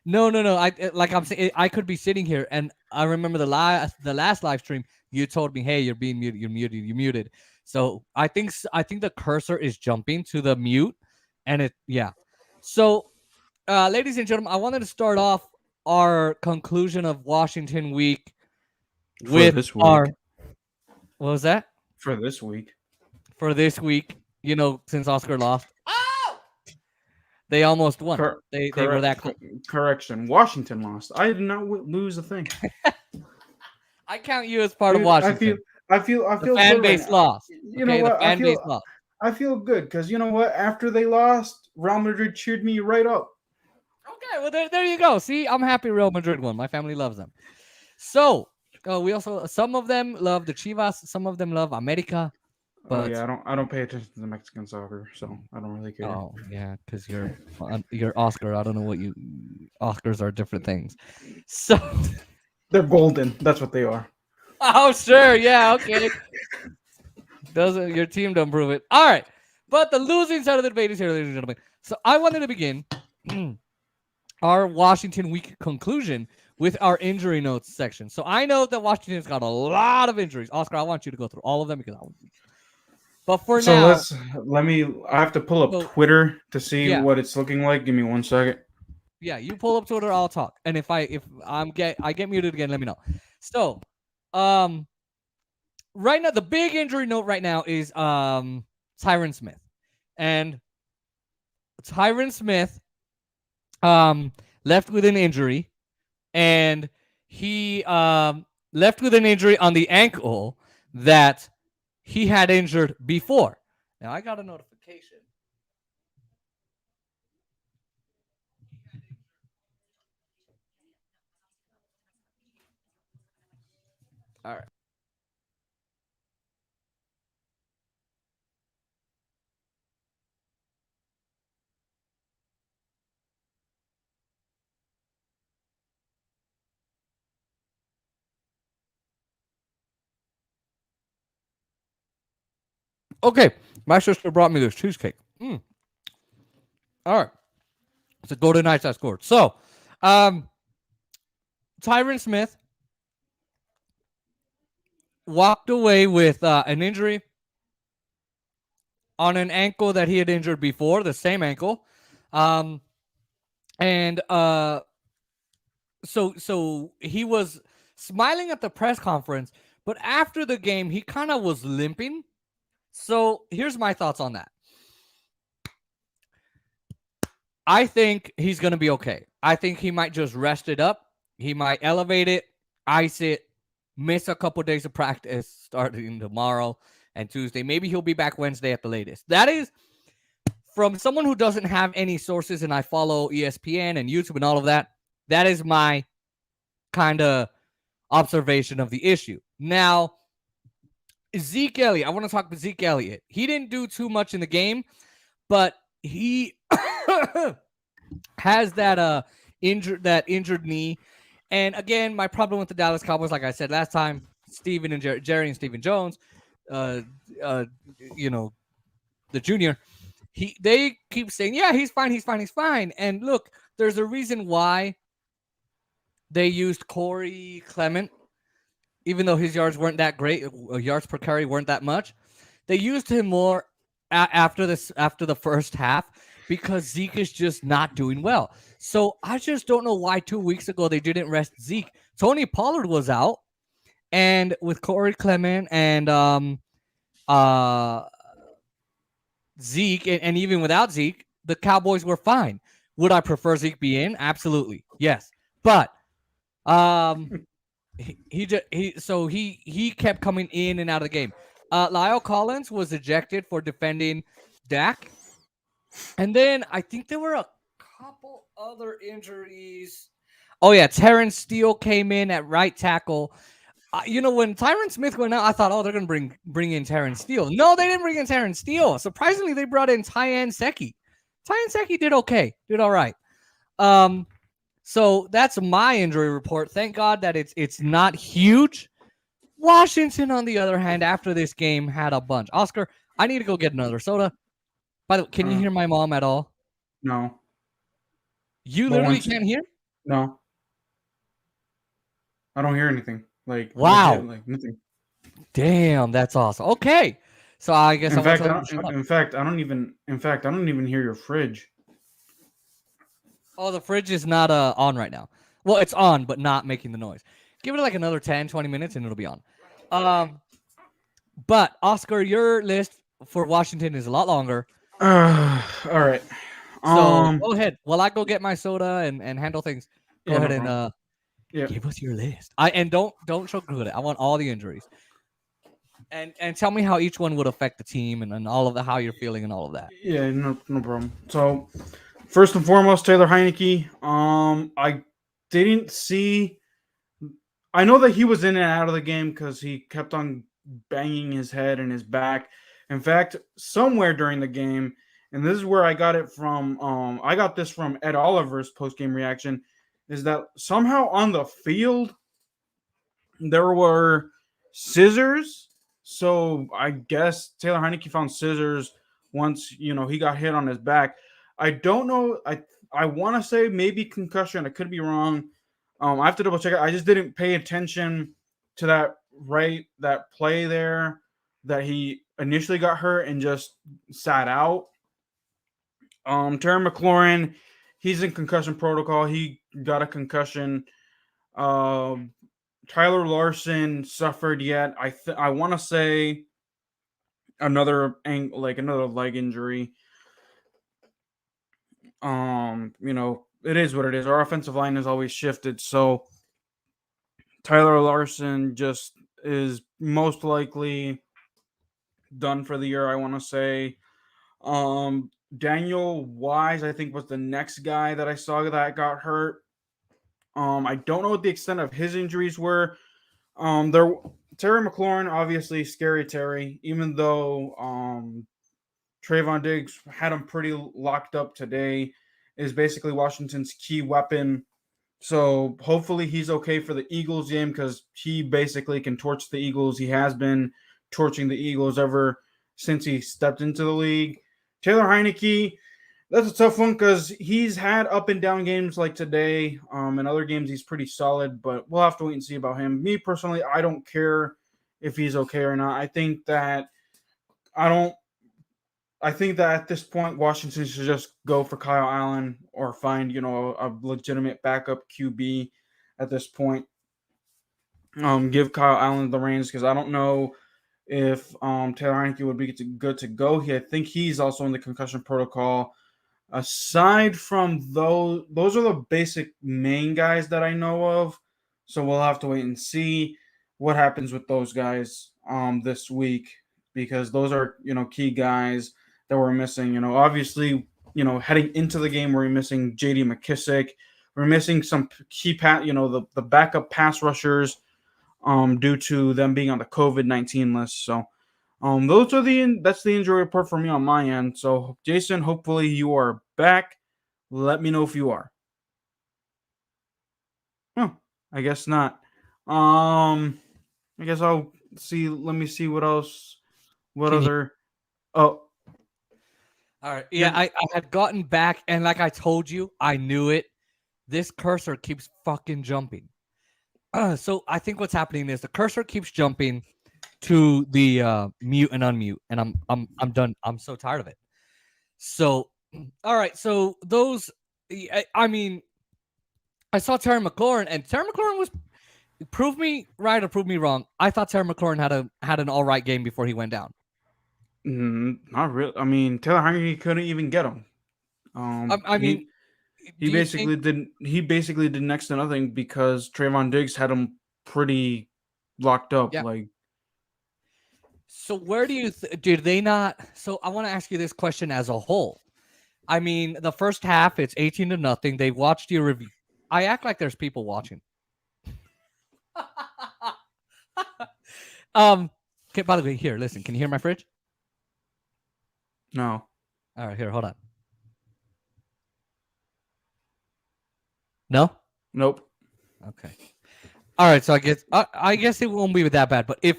no. I'm saying I could be sitting here, and I remember the last live stream. You told me, "Hey, you're being muted. You're muted." So I think the cursor is jumping to the mute, and yeah. So, ladies and gentlemen, I wanted to start off our conclusion of Washington week with this week. our. What was that For this week. for this week? Since Oscar lost, they almost won. They were that close. Correction. Washington lost. I did not lose a thing. I count you as part of Dude, Washington. I feel The fan good base right now. lost. You know Okay, what? the fan base lost. I feel good because you know what? After they lost, Real Madrid cheered me right up. Okay, well there you go. See, I'm happy Real Madrid won. My family loves them. So we also some of them love the Chivas, some of them love America. But yeah, I don't pay attention to the Mexican soccer, so I don't really care. oh yeah, because you're Oscar. I don't know what Oscars are different things. So They're golden. That's what they are. oh sure, yeah, okay. Doesn't your team don't prove it? All right, but the losing side of the debate is here, ladies and gentlemen. So I wanted to begin our Washington week conclusion with our injury notes section. So I know that Washington's got a lot of injuries. Oscar, I want you to go through all of them because but for now, I have to pull up Twitter to see what it's looking like. Give me 1 second. Yeah, you pull up Twitter, I'll talk. And if I get muted again, let me know. So, right now the big injury note right now is Tyron Smith. And Tyron Smith left with an injury, and he left with an injury on the ankle that he had injured before. Now I got a notification. All right. Okay, my sister brought me this cheesecake. All right, it's a Golden Knights I scored. So, Tyron Smith walked away with an injury on an ankle that he had injured before, the same ankle, and so he was smiling at the press conference, but after the game, he kind of was limping. So here's my thoughts on that. I think he's going to be okay. I think he might just rest it up. He might elevate it, ice it, miss a couple days of practice starting tomorrow and Tuesday. Maybe he'll be back Wednesday at the latest. That is from someone who doesn't have any sources, and I follow ESPN and YouTube and all of that. That is my kind of observation of the issue. Now, Zeke Elliott, I want to talk about Zeke Elliott. He didn't do too much in the game, but he has that injured knee, And again, my problem with the Dallas Cowboys, like I said last time, Steven and Jerry and Steven Jones, uh, uh, you know, the junior, they keep saying, yeah, he's fine, he's fine, he's fine. And look, there's a reason why they used Corey Clement, even though his yards weren't that great, yards per carry weren't that much. They used him more after the first half because Zeke is just not doing well. So I just don't know why 2 weeks ago they didn't rest Zeke. Tony Pollard was out, and with Corey Clement and Zeke, and even without Zeke, the Cowboys were fine. Would I prefer Zeke be in? Absolutely, yes. But he kept coming in and out of the game. Lyle Collins was ejected for defending Dak, and then I think there were a couple other injuries. Oh yeah, Terrence Steele came in at right tackle. When Tyron Smith went out, I thought, oh, they're going to bring in Terrence Steele. No, they didn't bring in Terrence Steele. Surprisingly, they brought in Tyan Secchi. Tyan Secchi did okay, did all right. So that's my injury report. Thank God that it's not huge. Washington, on the other hand, after this game, had a bunch. Oscar, I need to go get another soda. By the way, can you hear my mom at all? No. You But literally once- can't hear? No. I don't hear anything. Like, Wow. legit, like nothing. Damn, that's awesome. Okay. So I guess In I'm gonna fact, tell you to shut up. I don't even hear your fridge. Oh, the fridge is not on right now. Well, it's on, but not making the noise. Give it like another 10, 20 minutes and it'll be on. But Oscar, your list for Washington is a lot longer. All right. So go ahead. While I go get my soda and handle things, go Yeah, no ahead and problem. Yeah. give us your list. And don't sugarcoat it. I want all the injuries. And tell me how each one would affect the team and all of how you're feeling and all of that. Yeah, no problem. So, first and foremost, Taylor Heineke. I didn't see. I know that he was in and out of the game because he kept on banging his head and his back. In fact, somewhere during the game, and this is where I got it from. I got this from Ed Oliver's post game reaction. Is that somehow on the field there were scissors? So I guess Taylor Heineke found scissors once he got hit on his back. I don't know. I want to say maybe concussion. I could be wrong. I have to double check it. I just didn't pay attention to that play there that he initially got hurt and just sat out. Terry McLaurin, he's in concussion protocol. He got a concussion. Tyler Larson suffered yet. I want to say another leg injury. It is what it is. Our offensive line has always shifted, so Tyler Larson just is most likely done for the year, I want to say. Daniel Wise, I think, was the next guy that I saw that got hurt. I don't know what the extent of his injuries were. Terry McLaurin, obviously, scary Terry, even though Trayvon Diggs had him pretty locked up today, is basically Washington's key weapon. So hopefully he's okay for the Eagles game because he basically can torch the Eagles. He has been torching the Eagles ever since he stepped into the league. Taylor Heineke, that's a tough one because he's had up and down games like today. In other games, he's pretty solid, but we'll have to wait and see about him. Me personally, I don't care if he's okay or not. I think that at this point, Washington should just go for Kyle Allen or find, a legitimate backup QB at this point. Give Kyle Allen the reins because I don't know if Taylor Heineke would be good to go. I think he's also in the concussion protocol. Aside from those are the basic main guys that I know of. So we'll have to wait and see what happens with those guys this week because those are, key guys that we're missing. Obviously, heading into the game, we're missing J.D. McKissick. We're missing some key the backup pass rushers due to them being on the COVID-19 list. So that's the injury report for me on my end. So Jason, hopefully you are back. Let me know if you are. Oh, I guess not. I guess I'll see. Let me see what else. What Can you- other? Oh, All right. Yeah, You're- I had gotten back, and like I told you, I knew it. This cursor keeps fucking jumping. So I think what's happening is the cursor keeps jumping to the mute and unmute, and I'm done. I'm so tired of it. So, all right. So those, I mean, I saw Terry McLaurin, and Terry McLaurin was prove me right or prove me wrong. I thought Terry McLaurin had an all right game before he went down. not really. I mean, Taylor Heineke couldn't even get him. I mean, he do you think? basically did next to nothing because Trayvon Diggs had him pretty locked up. Yeah. Like, So where do you did they not? So I want to ask you this question as a whole. I mean, the first half it's 18-0. They watched your review. I act like there's people watching. Okay, by the way, here, listen. Can you hear my fridge? no, All right, here, hold on. No? nope. Okay. All right, so I guess it won't be that bad, but if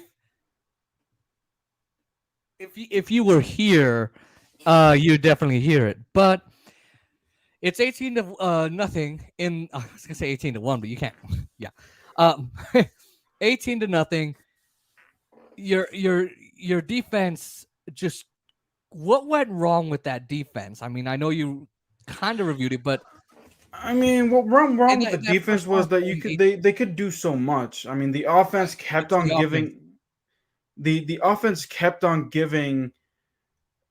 you were here, you definitely hear it. But it's 18-0 in I was gonna say 18-1, but you can't. Yeah. 18-0. Your defense just what went wrong with that defense? I mean, I know you kind of reviewed it, but I mean, what wrong And with the that defense first was half that going they could do so much. I mean, the offense kept it's the on offense. giving the offense kept on giving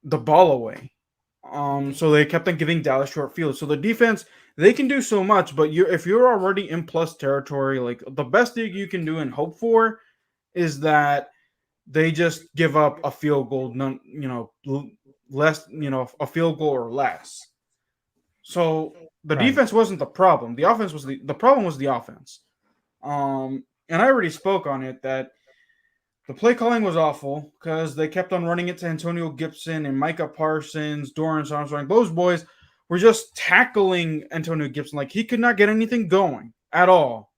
the ball away. So they kept on giving Dallas short field. So the defense, they can do so much, but if you're already in plus territory, like the best thing you can do and hope for is that they just give up a field goal, less, a field goal or less. So the Right. defense wasn't the problem. The offense was the problem was the offense. And I already spoke on it that the play calling was awful because they kept on running it to Antonio Gibson and Micah Parsons, Dorrance Armstrong. Those boys were just tackling Antonio Gibson like he could not get anything going at all.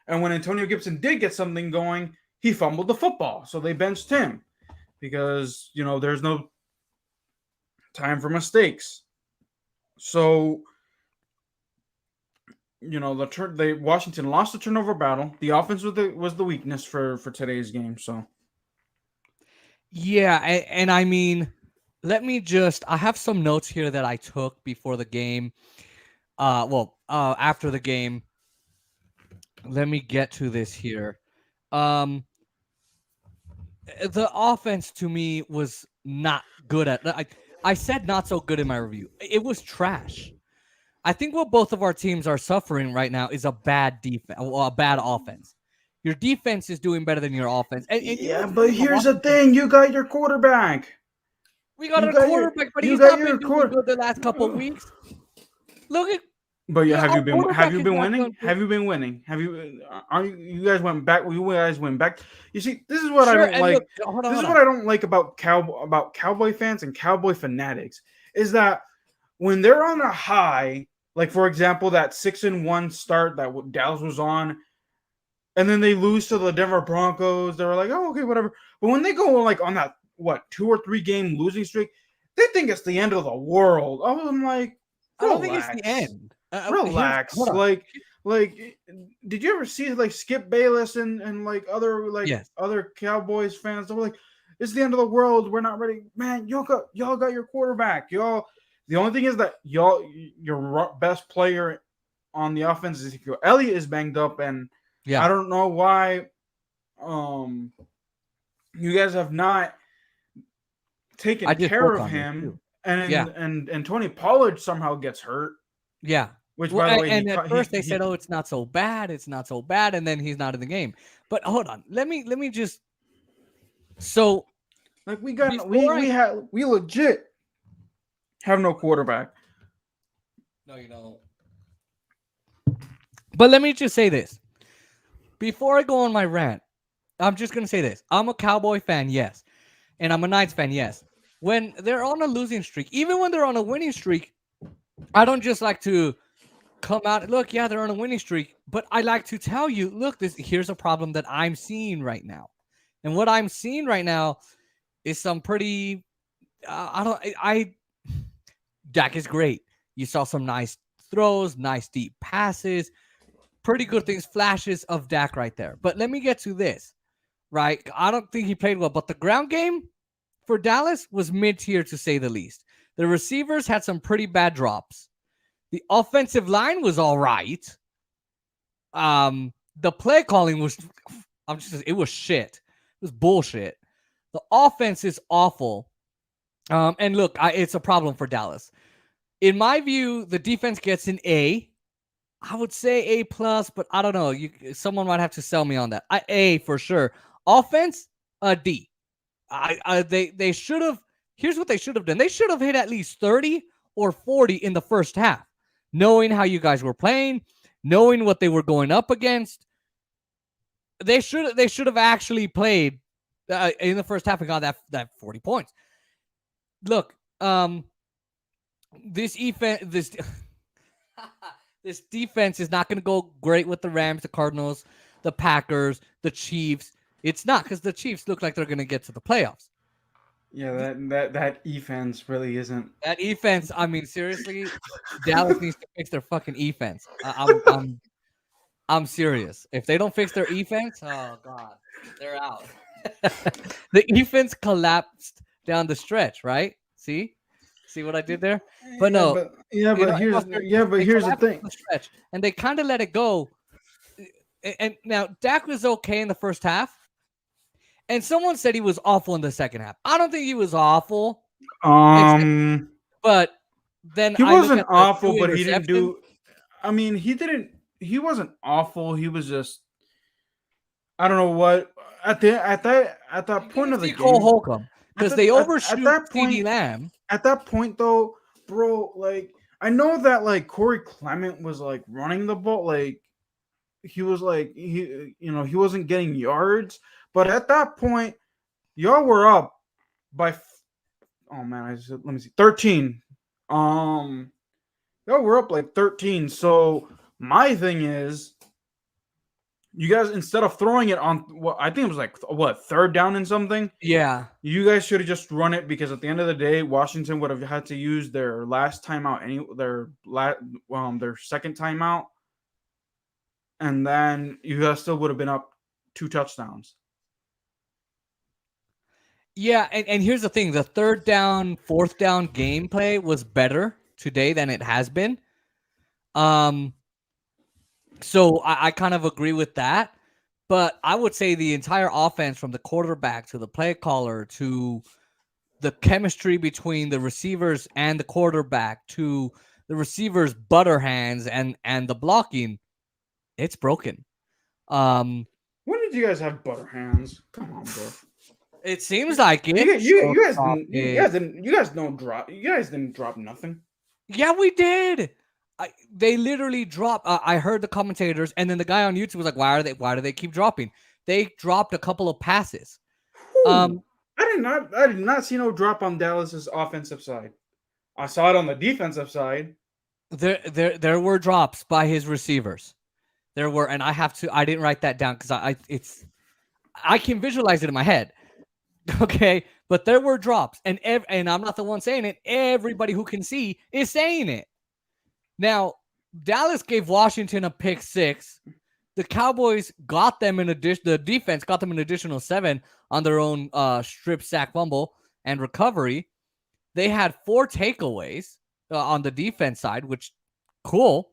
And when Antonio Gibson did get something going, he fumbled the football, so they benched him because there's no time for mistakes. So Washington lost the turnover battle. The offense was the weakness for today's game. So Yeah, and I mean, I have some notes here that I took before the game. After the game. Let me get to this here. The offense to me was not good at. I said not so good in my review. It was trash. I think what both of our teams are suffering right now is a bad defense, a bad offense. Your defense is doing better than your offense. And yeah, but here's the thing: you got your quarterback. We got You a got quarterback, but you he's got not your been doing good the last couple of weeks. Look at But yeah, have our you been quarterback is not winning? doing good. Have you been winning? Have you? Are you guys went back? You guys went back. You see, this is what I Sure, don't and like. look, hold on, This is hold what on. I don't like about Cowboy fans and Cowboy fanatics is that when they're on a high, like for example that 6-1 start that Dallas was on, and then they lose to the Denver Broncos, they're like, oh okay, whatever. But when they go like on that 2 or 3 game losing streak, they think it's the end of the world. I'm like, I don't think it's the relax. end. Relax. Hold on. Like, did you ever see like Skip Bayless and like Yes. other Cowboys fans? They were like, "It's the end of the world. We're not ready, man. Y'all got your quarterback. Y'all. The only thing is that your best player on the offense is Ezekiel Elliott is banged up, and Yeah. I don't know why. You guys have not taken I just care spoke of on this him, too. and Yeah. and Tony Pollard somehow gets hurt. Yeah. Which, Well, by the way, and at first they said, "Oh, it's not so bad. It's not so bad," and then he's not in the game. But hold on, let me just. So, like we got before we legit have no quarterback. no, you don't. But let me just say this before I go on my rant. I'm just gonna say this: I'm a Cowboy fan, yes, and I'm a Knights fan, yes. When they're on a losing streak, even when they're on a winning streak, I don't just like to come out. Look, yeah, they're on a winning streak, but I like to tell you, look, here's a problem that I'm seeing right now, and what I'm seeing right now is some pretty. I don't. Dak is great. You saw some nice throws, nice deep passes, pretty good things, flashes of Dak right there. But let me get to this, right? I don't think he played well, but the ground game for Dallas was mid-tier to say the least. The receivers had some pretty bad drops. The offensive line was all right. The play calling was it was shit. It was bullshit. The offense is awful. And look, it's a problem for Dallas. In my view, the defense gets an A. I would say A plus, but I don't know. Someone might have to sell me on that. A for sure. Offense, a D. They should have. Here's what they should have done. They should have hit at least 30 or 40 in the first half, knowing how you guys were playing, knowing what they were going up against. They should have actually played in the first half and got that 40 points. Look, this this defense is not going to go great with the Rams, the Cardinals, the Packers, the Chiefs. It's not, because the Chiefs look like they're going to get to the playoffs. Yeah, that defense really isn't. That defense, I mean, seriously, Dallas needs to fix their fucking defense. I'm serious. If they don't fix their defense, oh god, they're out. The defense collapsed down the stretch, right? See what I did there? But no, but you know, here's they here's the collapsed thing. down the stretch, and they kind of let it go. And now Dak was okay in the first half, and someone said he was awful in the second half. I don't think he was awful, but then He I look wasn't at the awful, two but he didn't interceptions. do. I mean, he didn't. He wasn't awful. He was just. I don't know what at that point of the See Cole game. Holcomb, because they at overshoot that CD point, Lamb. at that point though, bro, like I know that like Corey Clement was like running the ball, like he was like he wasn't getting yards, but at that point, y'all were up by oh man, let me see 13. Y'all were up like 13. So my thing is, you guys, instead of throwing it on what I think it was like what, third down and something, Yeah, you guys should have just run it, because at the end of the day, Washington would have had to use their last timeout, their second timeout, and then you guys still would have been up 2 touchdowns. yeah, and here's the thing: the third down, fourth down gameplay was better today than it has been. So I kind of agree with that, but I would say the entire offense, from the quarterback to the play caller to the chemistry between the receivers and the quarterback to the receivers' butter hands and the blocking, it's broken. When did you guys have butter hands? Come on, bro. It seems like it. You guys don't drop. You guys didn't drop nothing. Yeah, we did. They literally dropped. I heard the commentators, and then the guy on YouTube was like, "Why do they keep dropping?" They dropped a couple of passes. I did not see no drop on Dallas's offensive side. I saw it on the defensive side. There were drops by his receivers. There were, and I didn't write that down because I can visualize it in my head. Okay, but there were drops, and I'm not the one saying it. Everybody who can see is saying it. Now, Dallas gave Washington a pick 6. The Cowboys got them in addition. The defense got them an additional 7 on their own strip, sack, fumble, and recovery. They had 4 takeaways on the defense side, which cool.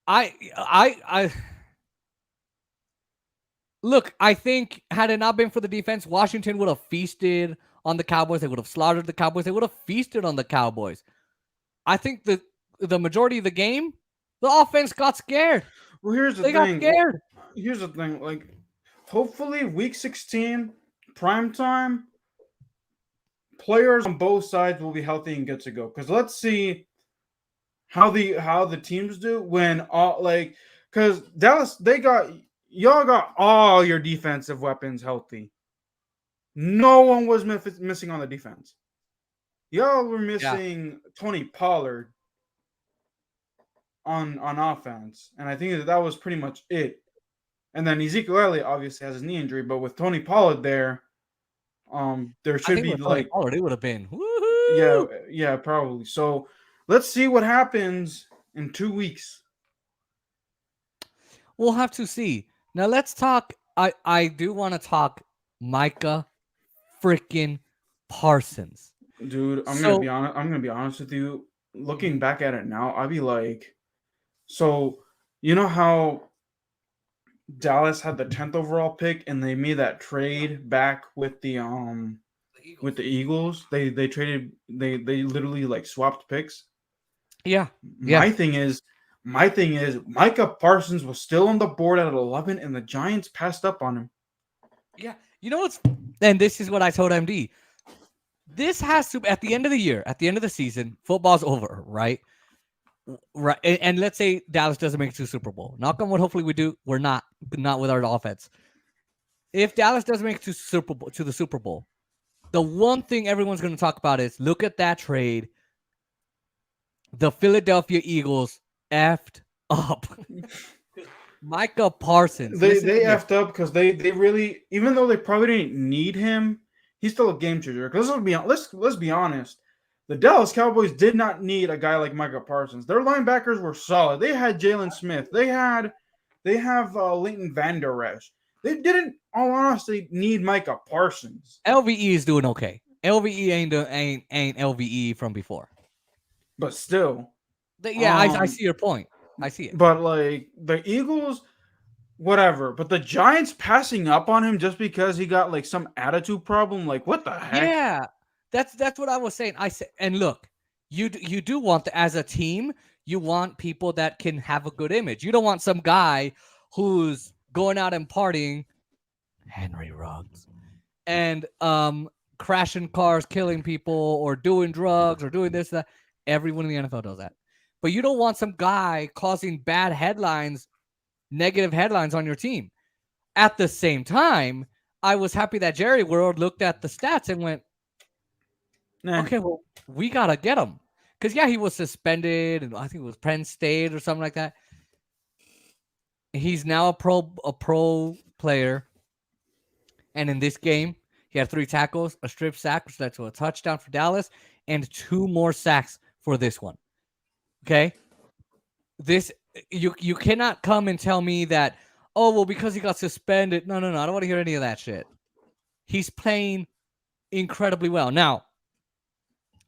I look. I think had it not been for the defense, Washington would have feasted on the Cowboys. They would have slaughtered the Cowboys. They would have feasted on the Cowboys. I think the majority of the game, the offense got scared. Well, here's the They thing. got scared. Here's the thing. Like, hopefully, Week 16, prime time, players on both sides will be healthy and good to go. Because let's see how the teams do when because Dallas, y'all got all your defensive weapons healthy. No one was missing on the defense. Y'all were missing Tony Pollard. on offense, and I think that was pretty much it. And then Ezekiel Elliott obviously has his knee injury, but with Tony Pollard there, there I should think be with Tony like Pollard, it would have been yeah, woohoo. yeah, probably. So let's see what happens in 2 weeks. We'll have to see. Now let's talk. I do want to talk Micah freaking Parsons. Dude, I'm gonna So be honest. I'm gonna be honest with you. Looking Mhm. back at it now, I'd be like, so you know how Dallas had the 10th overall pick and they made that trade back with the Eagles. They traded they literally like swapped picks. Yeah, yeah, My thing is Micah Parsons was still on the board at 11 and the Giants passed up on him. yeah. You know what's and this is what I told MD. This has to at the end of the year, at the end of the season, football's over, right? Right. And let's say Dallas doesn't make it to Super Bowl. Knock on wood, hopefully we do. We're not, but not with our offense. If Dallas doesn't make it to the Super Bowl, the one thing everyone's going to talk about is look at that trade. The Philadelphia Eagles effed up. Micah Parsons. They Listen to they this. effed up because they really, even though they probably didn't need him, he's still a game changer. Because let's be honest, the Dallas Cowboys did not need a guy like Micah Parsons. Their linebackers were solid. They had Jalen Smith. They have Leighton Vander Esch. They didn't, all honesty, need Micah Parsons. LVE is doing okay. LVE ain't LVE from before. But still, Yeah, I see your point. I see it. but like the Eagles, whatever. But the Giants passing up on him just because he got like some attitude problem, like what the heck? Yeah, that's what I was saying. I said, and look, you do want as a team, you want people that can have a good image. You don't want some guy who's going out and partying, Henry Ruggs, and crashing cars, killing people, or doing drugs, or doing this that. Everyone in the NFL does that, but you don't want some guy causing bad headlines, negative headlines on your team. At the same time, I was happy that Jerry World looked at the stats and went, Nah. okay, well, we gotta get him because he was suspended, and I think it was Penn State or something like that. He's now a pro player, and in this game, he had 3 tackles, a strip sack, which led to a touchdown for Dallas, and 2 more sacks for this one. Okay, this you cannot come and tell me that, oh well, because he got suspended. No, I don't want to hear any of that shit. He's playing incredibly well now.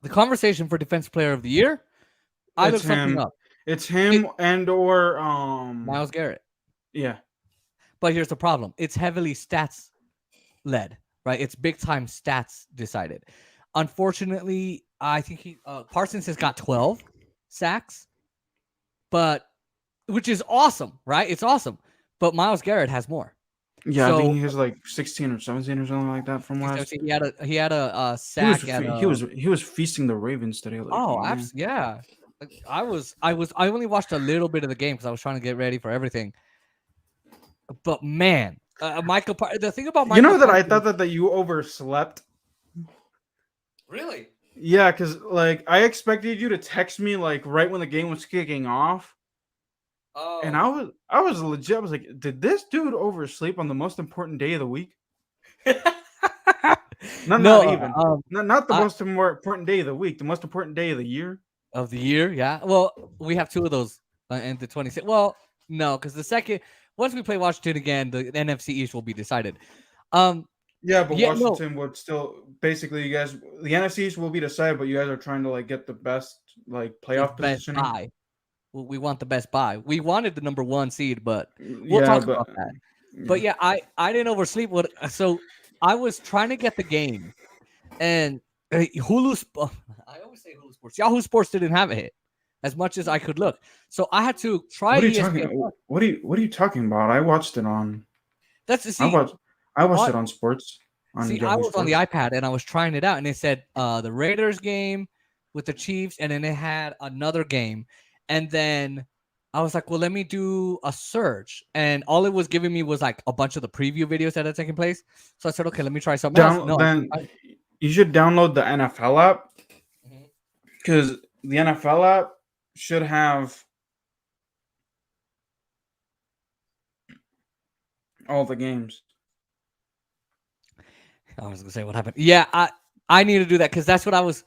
The conversation for Defensive Player of the Year, I It's looked something him. up. It's him and or Myles Garrett. yeah. But here's the problem. It's heavily stats led, right? It's big time stats decided. Unfortunately, I think Parsons has got 12 sacks, but which is awesome, right? It's awesome. But Myles Garrett has more. Yeah, I So- think he has like 16 or 17 or something like that from last. He had a sack at He was feasting the Ravens today. Like, oh, man. absolutely, yeah. Like, I only watched a little bit of the game because I was trying to get ready for everything. But man, the thing about Michael, You know that I thought that you overslept. really. Yeah, because like I expected you to text me like right when the game was kicking off, Oh, and I was legit. I was like, did this dude oversleep on the most important day of the week? Not even. Not the most important day of the week. The most important day of the year. of the year. Yeah. Well, we have 2 of those in the 26. Well, no, because the second once we play Washington again, the NFC East will be decided. Yeah, but Yeah, no. Washington would still basically you guys the NFC East will be decided, but you guys are trying to like get the best like playoff The best positioning. buy. We want the best buy. We wanted the number 1 seed, but we'll talk about that. But yeah, I didn't oversleep. So I was trying to get the game, and Hulu. I always say Hulu Sports. Yahoo Sports didn't have a hit as much as I could look. So I had to try. What are you ESPN+. talking? What are you talking about? I watched it on. That's the I watched it on sports. I Yahoo was on the Sports. iPad and I was trying it out, and it said the Raiders game with the Chiefs, and then it had another game, and then I was like, well, let me do a search, and all it was giving me was like a bunch of the preview videos that had taken place. So I said, okay, let me try something else. No, You should download the NFL app Mhm. because the NFL app should have all the games. I was gonna say what happened. Yeah, I need to do that because that's what I was.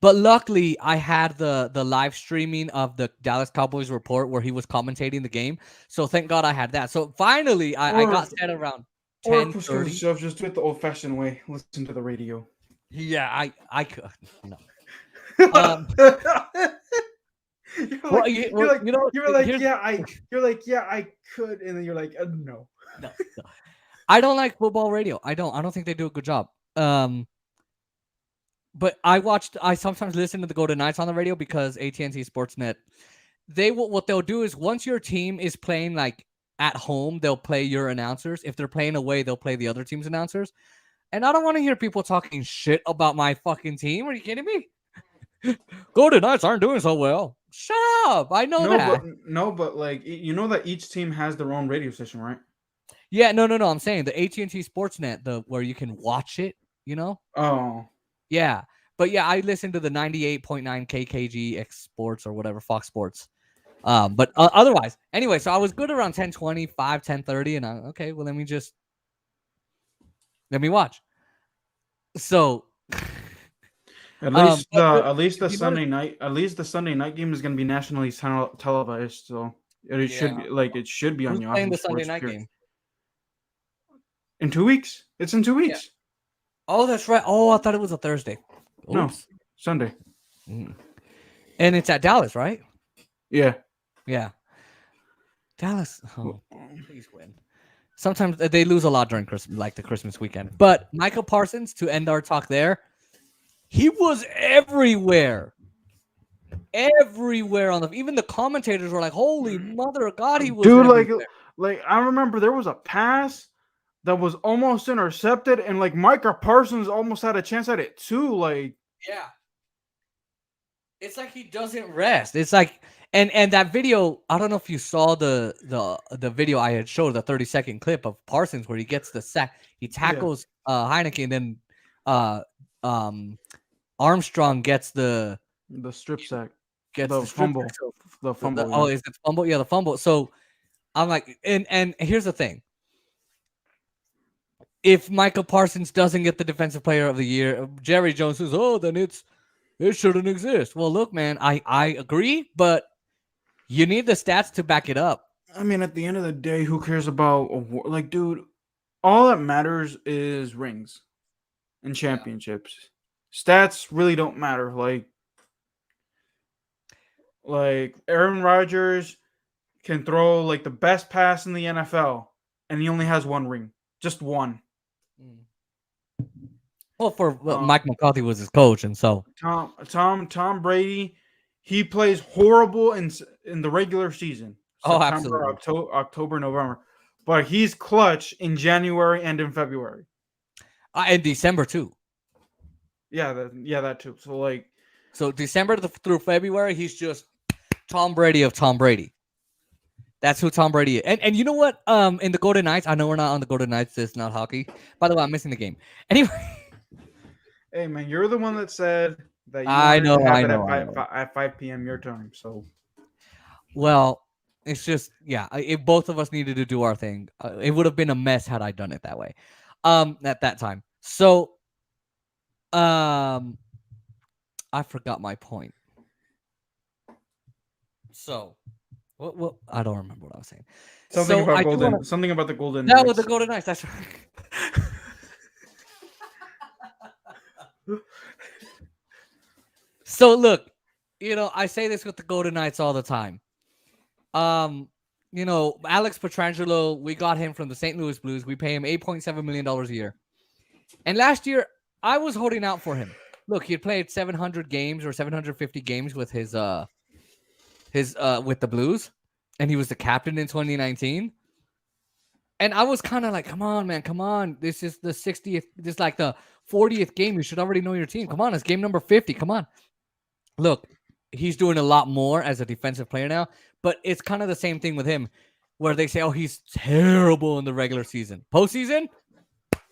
But luckily, I had the live streaming of the Dallas Cowboys report where he was commentating the game. So thank God I had that. So finally, I Or got set around or 10:30. just do it the old-fashioned way. Listen to the radio. Yeah, I could no. you're Well, like, you, you're well, like, you know, you're like, here's yeah, I could, and then you're like, no. no, no. I don't like football radio. I don't think they do a good job. But I sometimes listen to the Golden Knights on the radio because AT&T Sportsnet, what they'll do is once your team is playing like at home, they'll play your announcers. If they're playing away, they'll play the other team's announcers. And I don't want to hear people talking shit about my fucking team. Are you kidding me? Golden Knights aren't doing so well. Shut up. I know that. But like you know that each team has their own radio station, right? Yeah, no. I'm saying the AT&T Sportsnet, the where you can watch it, you know? Oh, Yeah. But yeah, I listen to the 98.9 KKG X Sports or whatever, Fox Sports. But otherwise, anyway, so I was good around 10:25, 10:30, and okay, well, let me watch. So at least the the Sunday night game is going to be nationally televised, so it should be on who's Yahoo playing the Sports. Sunday night game? In 2 weeks. It's in 2 weeks. Oh, that's right. Oh, I thought it was a Thursday. Oops. No, Sunday. And it's at Dallas, right? Yeah. Yeah. Dallas. Oh, please win. Sometimes they lose a lot during Christmas, like the Christmas weekend. But Michael Parsons, to end our talk there, he was everywhere. Everywhere on even the commentators were like, "Holy mother of God, he was." Dude, everywhere. like I remember there was a pass that was almost intercepted, and like Micah Parsons almost had a chance at it too. Like, yeah, it's like he doesn't rest. It's like, and that video. I don't know if you saw the video I had showed, the 30-second clip of Parsons where he gets the sack. He tackles Heineke, and then Armstrong gets the strip sack, gets the the strip fumble, sack. So the fumble. oh, is it fumble? Yeah, the fumble. So I'm like, and here's the thing. If Michael Parsons doesn't get the Defensive Player of the Year, Jerry Jones says, "Oh, then it shouldn't exist." Well, look, man, I agree, but you need the stats to back it up. I mean, at the end of the day, who cares about like, dude? All that matters is rings and championships. Stats really don't matter. Like Aaron Rodgers can throw like the best pass in the NFL, and he only has one ring, just one. Well, Mike McCarthy was his coach, and so Tom Brady, he plays horrible in the regular season. September, absolutely. October, November, but he's clutch in January and in February, and December too. Yeah, that too. So December through February, he's just Tom Brady of Tom Brady. That's who Tom Brady is. And you know what? In the Golden Knights, I know we're not on the Golden Knights. It's not hockey. By the way, I'm missing the game. Anyway. Hey, man, you're the one that said that you I know. At 5 p.m. your time. So, well, it's just, if both of us needed to do our thing, it would have been a mess had I done it that way at that time. So, I forgot my point. So, what I don't remember what I was saying. Something about the Golden Knights. With the Golden Knights. That's right. So look, I say this with the Golden Knights all the time. Alex Pietrangelo, we got him from the St. Louis Blues. We pay him $8.7 million a year. And last year, I was holding out for him. Look, he had played 700 games or 750 games with his with the Blues, and he was the captain in 2019. And I was kind of like, come on, man, come on. This is the 60th, this is like the 40th game. You should already know your team. Come on, it's game number 50. Come on. Look, he's doing a lot more as a defensive player now, but it's kind of the same thing with him where they say, oh, he's terrible in the regular season. Postseason?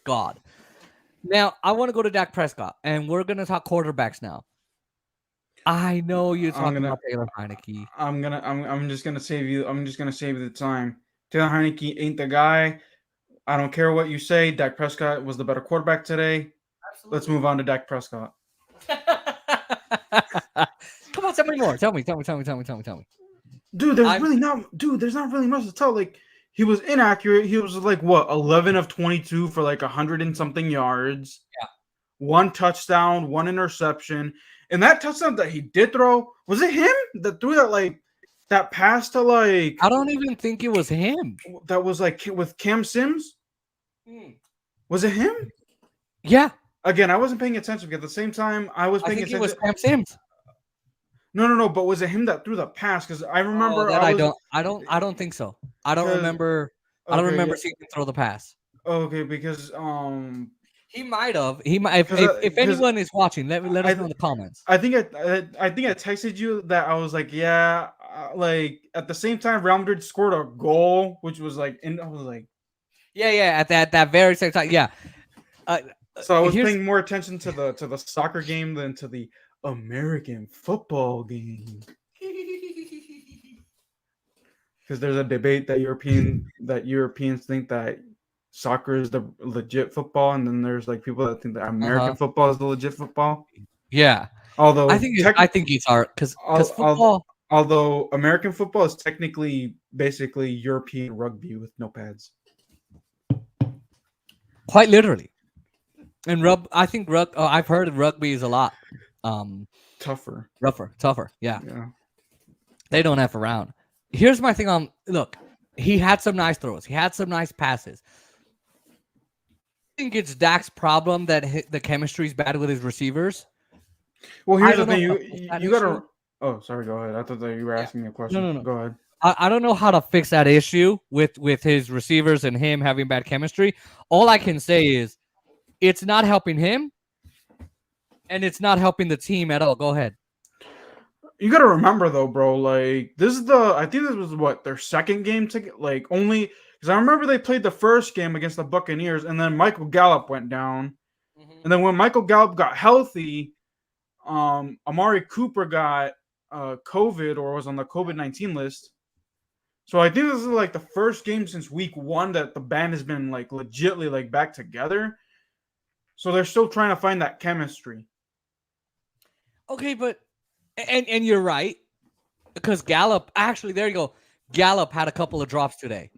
God. Now, I want to go to Dak Prescott, and we're going to talk quarterbacks now. I know you're talking about Taylor Heineke. I'm just gonna save you the time. Taylor Heineke ain't the guy. I don't care what you say. Dak Prescott was the better quarterback today. Let's move on to Dak Prescott. Come on, tell me more. Tell me. Dude, there's not really much to tell. Like, he was inaccurate. He was like what, 11 of 22 for like 100 and something yards. Yeah. 1 touchdown, 1 interception. And that touchdown that he did throw, was it him that threw that pass to like I don't even think it was him. that was like with Cam Sims? Was it him? Yeah, Again, I wasn't paying attention because at the same time I was I paying think it attention. was Cam Sims. No. But was it him that threw the pass? Because I remember I don't think so. I don't 'Cause- remember. I okay, don't remember yeah. seeing him throw the pass. Okay, because He might have. He might. If 'Cause, anyone is watching, let us know in the comments. I think I think I texted you that I was like, yeah, like at the same time Real Madrid scored a goal, which was like, I was like, Yeah. At that very same time. Yeah. so I was Here's- paying more attention to the soccer game than to the American football game. Because there's a debate that Europeans think that soccer is the legit football, and then there's like people that think that American football is the legit football. Yeah. Although I think it's art because football. Although American football is technically basically European rugby with no pads. Quite literally. And I've heard rugby is a lot Tougher. tougher. Yeah. Yeah. They don't F around. Here's my thing on look, he had some nice throws. He had some nice passes. I think it's Dak's problem that the chemistry is bad with his receivers. Well, here's the don't thing. know if You gotta. Oh, sorry. Go ahead. I thought that you were asking me a question. No. Go ahead. I don't know how to fix that issue with his receivers and him having bad chemistry. All I can say is it's not helping him and it's not helping the team at all. Go ahead. You gotta remember though, bro. Like I think this was what their second game to like only because I remember they played the first game against the Buccaneers, and then Michael Gallup went down, and then when Michael Gallup got healthy, Amari Cooper got COVID or was on the COVID-19 list. So I think this is like the first game since week 1 that the band has been like legitly like back together. So they're still trying to find that chemistry. Okay, but and you're right because Gallup actually there you go. Gallup had a couple of drops today.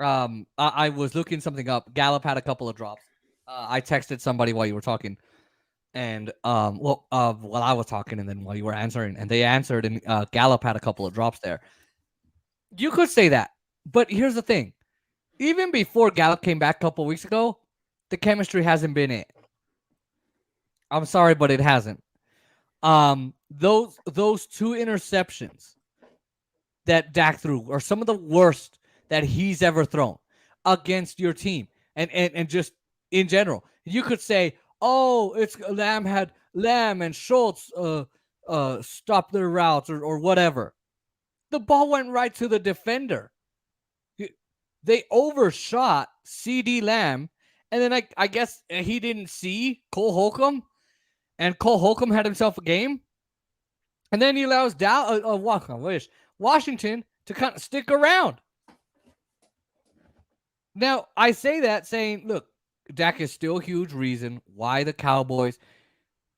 I was looking something up. Gallup had a couple of drops. I texted somebody while you were talking, and while I was talking, and then while you were answering, and they answered, and Gallup had a couple of drops there. You could say that, but here's the thing: even before Gallup came back a couple weeks ago, the chemistry hasn't been it. I'm sorry, but it hasn't. Those 2 interceptions that Dak threw are some of the worst that he's ever thrown against your team, and just in general. You could say, "Oh, it's Lamb and Schultz stopped their routes or whatever." The ball went right to the defender. They overshot CD Lamb, and then I guess he didn't see Cole Holcomb, and Cole Holcomb had himself a game, and then he allows Washington to kind of stick around. Now, I say that saying, look, Dak is still a huge reason why the Cowboys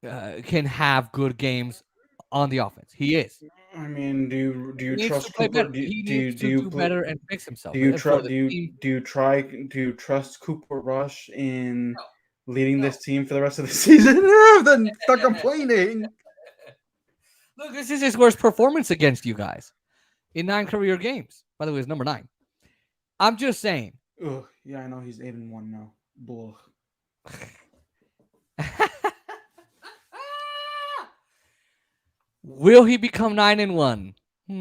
can have good games on the offense. He is. I mean, do you He trust needs to play Cooper? better. He needs to do better and fix himself. Do you For trust? the team. Do you trust Cooper Rush in leading this team for the rest of the season? Then stop complaining. Look, this is his worst performance against you guys in 9 career games. By the way, it's number 9. I'm just saying. Ugh, yeah, I know he's 8-1 now. Blah. Will he become 9-1? I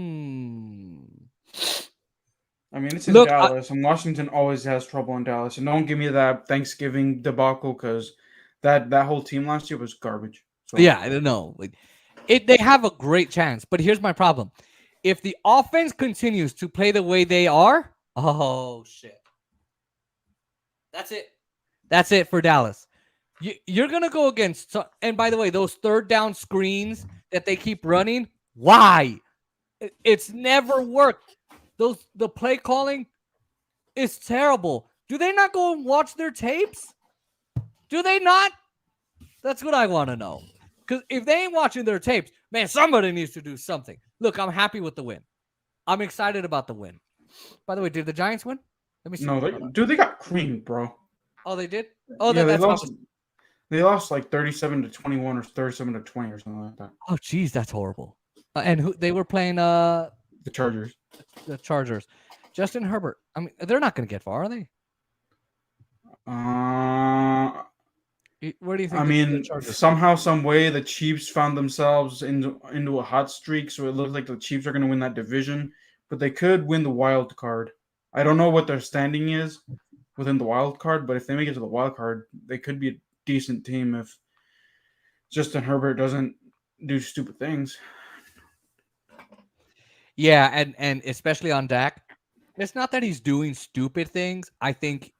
mean, it's in Look, Dallas, and Washington always has trouble in Dallas. And don't give me that Thanksgiving debacle because that whole team last year was garbage. So. Yeah, I don't know. They have a great chance, but here's my problem: if the offense continues to play the way they are, oh shit, that's it. That's it for Dallas. You're gonna go against. And by the way, those 3rd down screens that they keep running, why? It's never worked. The play calling is terrible. Do they not go and watch their tapes? Do they not? That's what I want to know. Because if they ain't watching their tapes, man, somebody needs to do something. Look, I'm happy with the win. I'm excited about the win. By the way, did the Giants win? Let me see. No, they got creamed, bro. Oh, they did? Oh, Yeah, that's they lost like 37-21 or 37-20 or something like that. Oh, geez, that's horrible. And who they were playing? The Chargers. The Chargers. Justin Herbert. I mean, they're not going to get far, are they? Where do you think? I mean, somehow, some way, the Chiefs found themselves into a hot streak, so it looks like the Chiefs are going to win that division. But they could win the wild card. I don't know what their standing is within the wild card, but if they make it to the wild card, they could be a decent team if Justin Herbert doesn't do stupid things. Yeah, and especially on Dak. It's not that he's doing stupid things. I think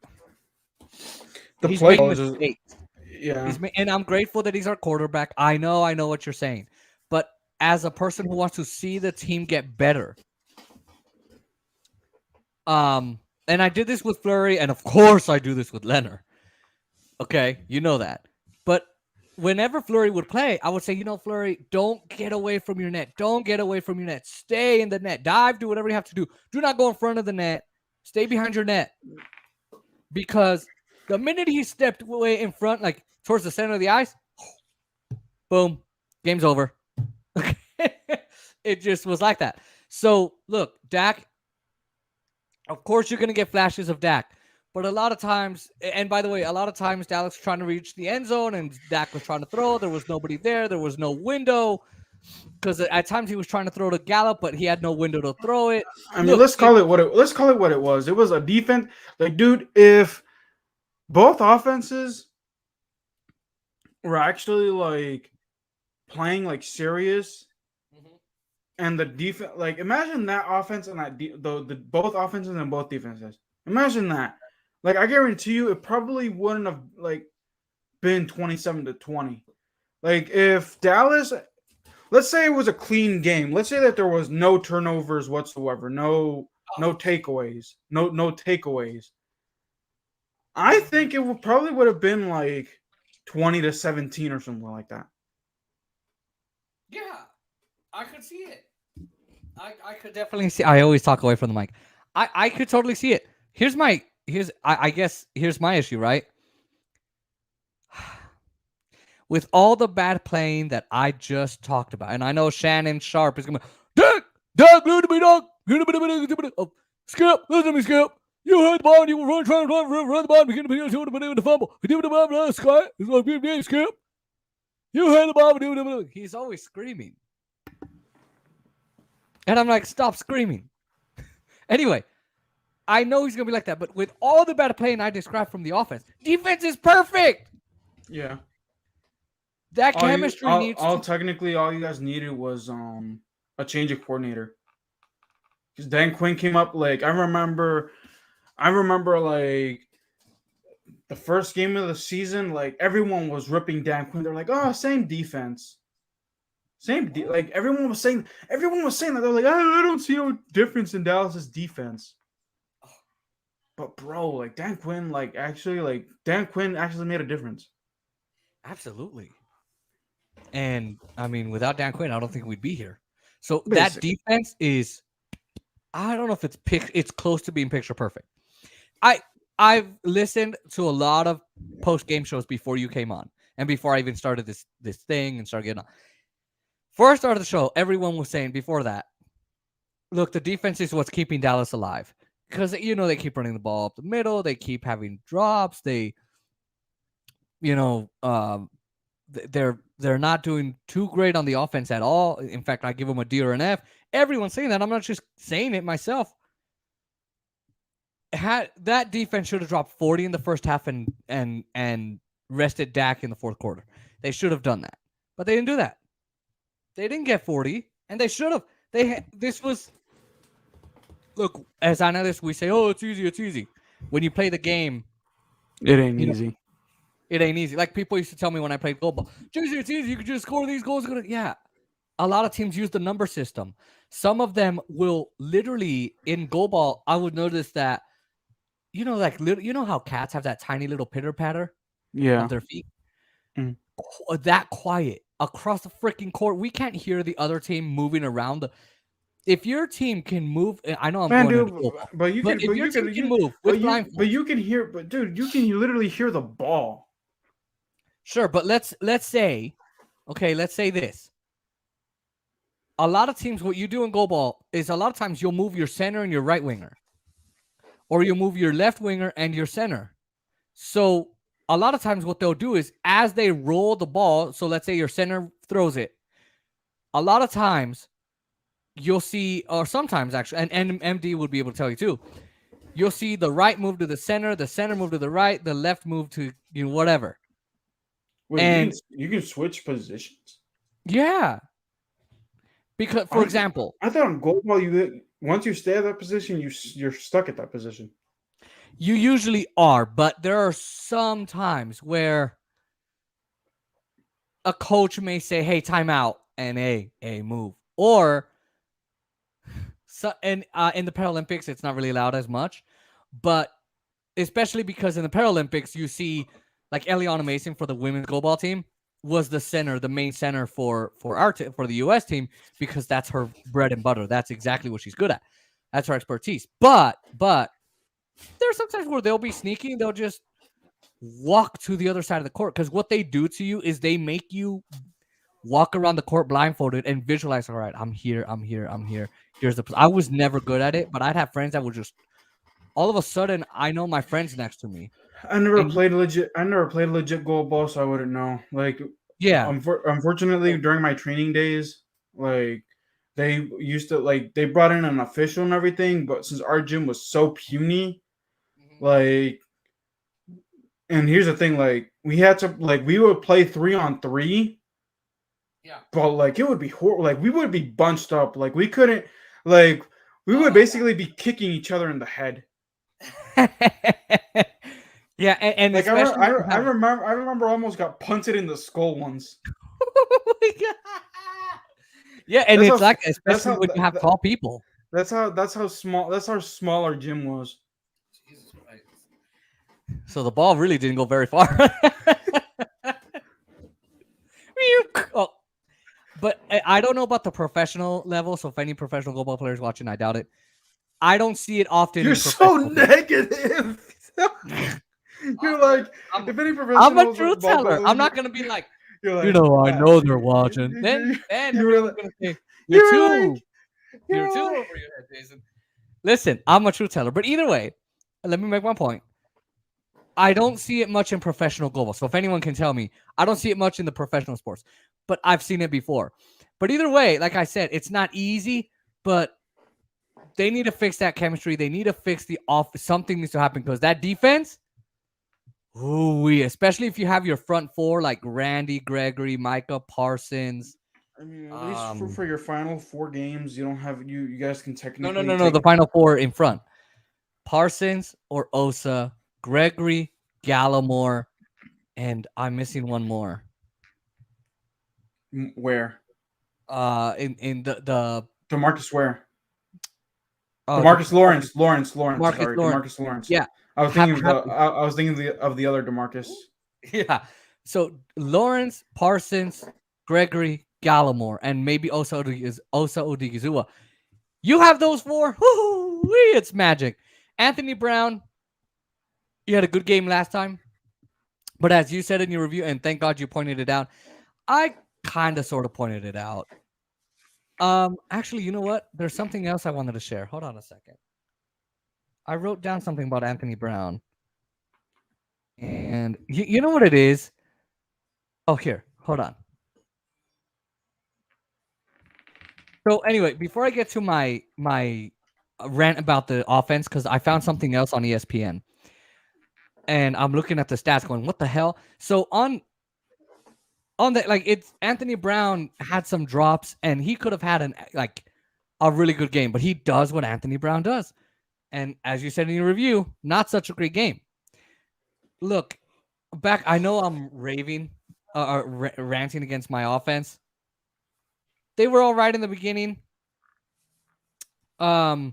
he's making mistakes. Yeah. And I'm grateful that he's our quarterback. I know what you're saying. But as a person who wants to see the team get better, and I did this with Fleury, and of course I do this with Leonard. Okay, you know that. But whenever Fleury would play, I would say, Fleury, don't get away from your net. Don't get away from your net. Stay in the net. Dive, do whatever you have to do. Do not go in front of the net. Stay behind your net. Because the minute he stepped away in front, like towards the center of the ice, boom, game's over. It just was like that. So, look, Dak, of course you're going to get flashes of Dak. But a lot of times, and by the way, a lot of times Dallas was trying to reach the end zone and Dak was trying to throw. There was nobody there. There was no window. Because at times he was trying to throw to Gallup, but he had no window to throw it. I mean, let's call it what it was. It was a defense. Like, dude, if both offenses were actually like playing like serious, and the defense, like, imagine that offense and that the both offenses and both defenses. Imagine that. Like, I guarantee you, it probably wouldn't have like been 27-20. Like, if Dallas, let's say it was a clean game. Let's say that there was no turnovers whatsoever, no takeaways, no takeaways. I think it probably would have been like 20-17 or something like that. Yeah, I could see it. I could definitely see. I always talk away from the mic. I could totally see it. Here's my issue, right? With all the bad playing that I just talked about, and I know Shannon Sharp is going to be, Doug, listen to me, Doug. Oh, Skip, listen to me, Skip. You heard the ball, you were trying to run the ball, begin to the fumble. Skip. You heard the ball, he's always screaming. And I'm like, stop screaming. Anyway, I know he's going to be like that, but with all the bad playing I described from the offense, defense is perfect. Yeah. That chemistry technically, all you guys needed was a change of coordinator. Because Dan Quinn came up, like, I remember like the first game of the season, like everyone was ripping Dan Quinn. They're like, oh, same defense. Like everyone was saying that. They're like, I don't see no difference in Dallas's defense. But bro, like Dan Quinn actually made a difference. Absolutely. And I mean, without Dan Quinn, I don't think we'd be here. So Basically. That defense is, I don't know if it's close to being picture perfect. I've listened to a lot of post-game shows before you came on and before I even started this thing and started getting on. Before I started the show, everyone was saying before that, look, the defense is what's keeping Dallas alive. Because, they keep running the ball up the middle. They keep having drops. They're not doing too great on the offense at all. In fact, I give them a D or an F. Everyone's saying that. I'm not just saying it myself. That defense should have dropped 40 in the first half and rested Dak in the fourth quarter. They should have done that. But they didn't do that. They didn't get 40, and they should have. Look, as analysts, we say, oh, it's easy. When you play the game, it ain't easy. It ain't easy. Like people used to tell me when I played goal ball, it's easy. You can just score these goals. Yeah. A lot of teams use the number system. Some of them will literally, in goal ball, I would notice that you know, like little, you know how cats have that tiny little pitter patter Yeah. of their feet? Mm. That quiet across the freaking court. We can't hear the other team moving around. If your team can move, I know I'm Man, going into dude, football, but you but can, if but your you team can, can move with blindfolds, you can hear, but dude, you can literally hear the ball. sure. But let's say, okay, let's say this. A lot of teams, what you do in goal ball is a lot of times you'll move your center and your right winger, or you'll move your left winger and your center. So a lot of times what they'll do is as they roll the ball, so let's say your center throws it, a lot of times you'll see, or sometimes actually, and MD would be able to tell you too, you'll see the right move to the center move to the right, the left move to whatever. Wait, And you can switch positions. yeah, because for example, I thought on goal ball, once you stay at that position, you're stuck at that position. you usually are, but there are some times where a coach may say, "Hey, timeout," and hey, move. Or so, and in the Paralympics, it's not really allowed as much, but especially because in the Paralympics, you see like Eliana Mason for the women's goalball team was the main center for for the U.S. team because that's her bread and butter. That's exactly what she's good at. That's her expertise. But there's sometimes where they'll be sneaky and they'll just walk to the other side of the court because what they do to you is they make you walk around the court blindfolded and visualize. All right, I'm here. Here's the. I was never good at it, but I'd have friends that would just all of a sudden I know my friend's next to me. I never And played legit goal ball, so I wouldn't know. Like, yeah, unfortunately, during my training days, like they used to they brought in an official and everything, but since our gym was so puny, like, and here's the thing, like we had to we would play 3-on-3. Yeah. But like it would be horrible. Like we would be bunched up. Like we couldn't. Like we would basically be kicking each other in the head. yeah, and Like especially I remember almost got punted in the skull once. Oh my God. Yeah, and That's it's how like that's especially how when you have tall people. that's how small our gym was. So the ball really didn't go very far. Oh, but I don't know about the professional level. So if any professional goalball players watching, I doubt it. I don't see it often. You're in so professional negative. You're like if any I'm a professional truth ball teller. I'm players, not gonna be like, you're like I know they're watching. Then everyone's gonna say, You're too over your head, Jason. Listen, I'm a truth teller. But either way, let me make one point. I don't see it much in professional goalball. So if anyone can tell me, I don't see it much in the professional sports, but I've seen it before. But either way, like I said, it's not easy, but they need to fix that chemistry. They need to fix the off. Something needs to happen because that defense, especially if you have your front four like Randy, Gregory, Micah, Parsons. I mean, at least for your final 4 games, you don't have you guys can technically No. The final four in front: Parsons or Osa, Gregory, Gallimore, and I'm missing one more. Where? In the DeMarcus where? oh, DeMarcus Lawrence. Marcus Sorry, Lawrence. DeMarcus Lawrence. Yeah, I was thinking I was thinking of the other DeMarcus. yeah. So Lawrence, Parsons, Gregory, Gallimore, and maybe Osa Odigizua. You have those four. Woo-wee, it's magic. Anthony Brown, you had a good game last time. But as you said in your review, and thank God you pointed it out, I kind of sort of pointed it out. Actually, you know what? There's something else I wanted to share. Hold on a second. I wrote down something about Anthony Brown. And you know what it is? Oh, here. Hold on. So anyway, before I get to my rant about the offense, because I found something else on ESPN. And I'm looking at the stats going, what the hell? So on that, like, it's Anthony Brown had some drops and he could have had a really good game, but he does what Anthony Brown does. And as you said in your review, not such a great game. Look, I know I'm raving ranting against my offense. They were all right in the beginning. The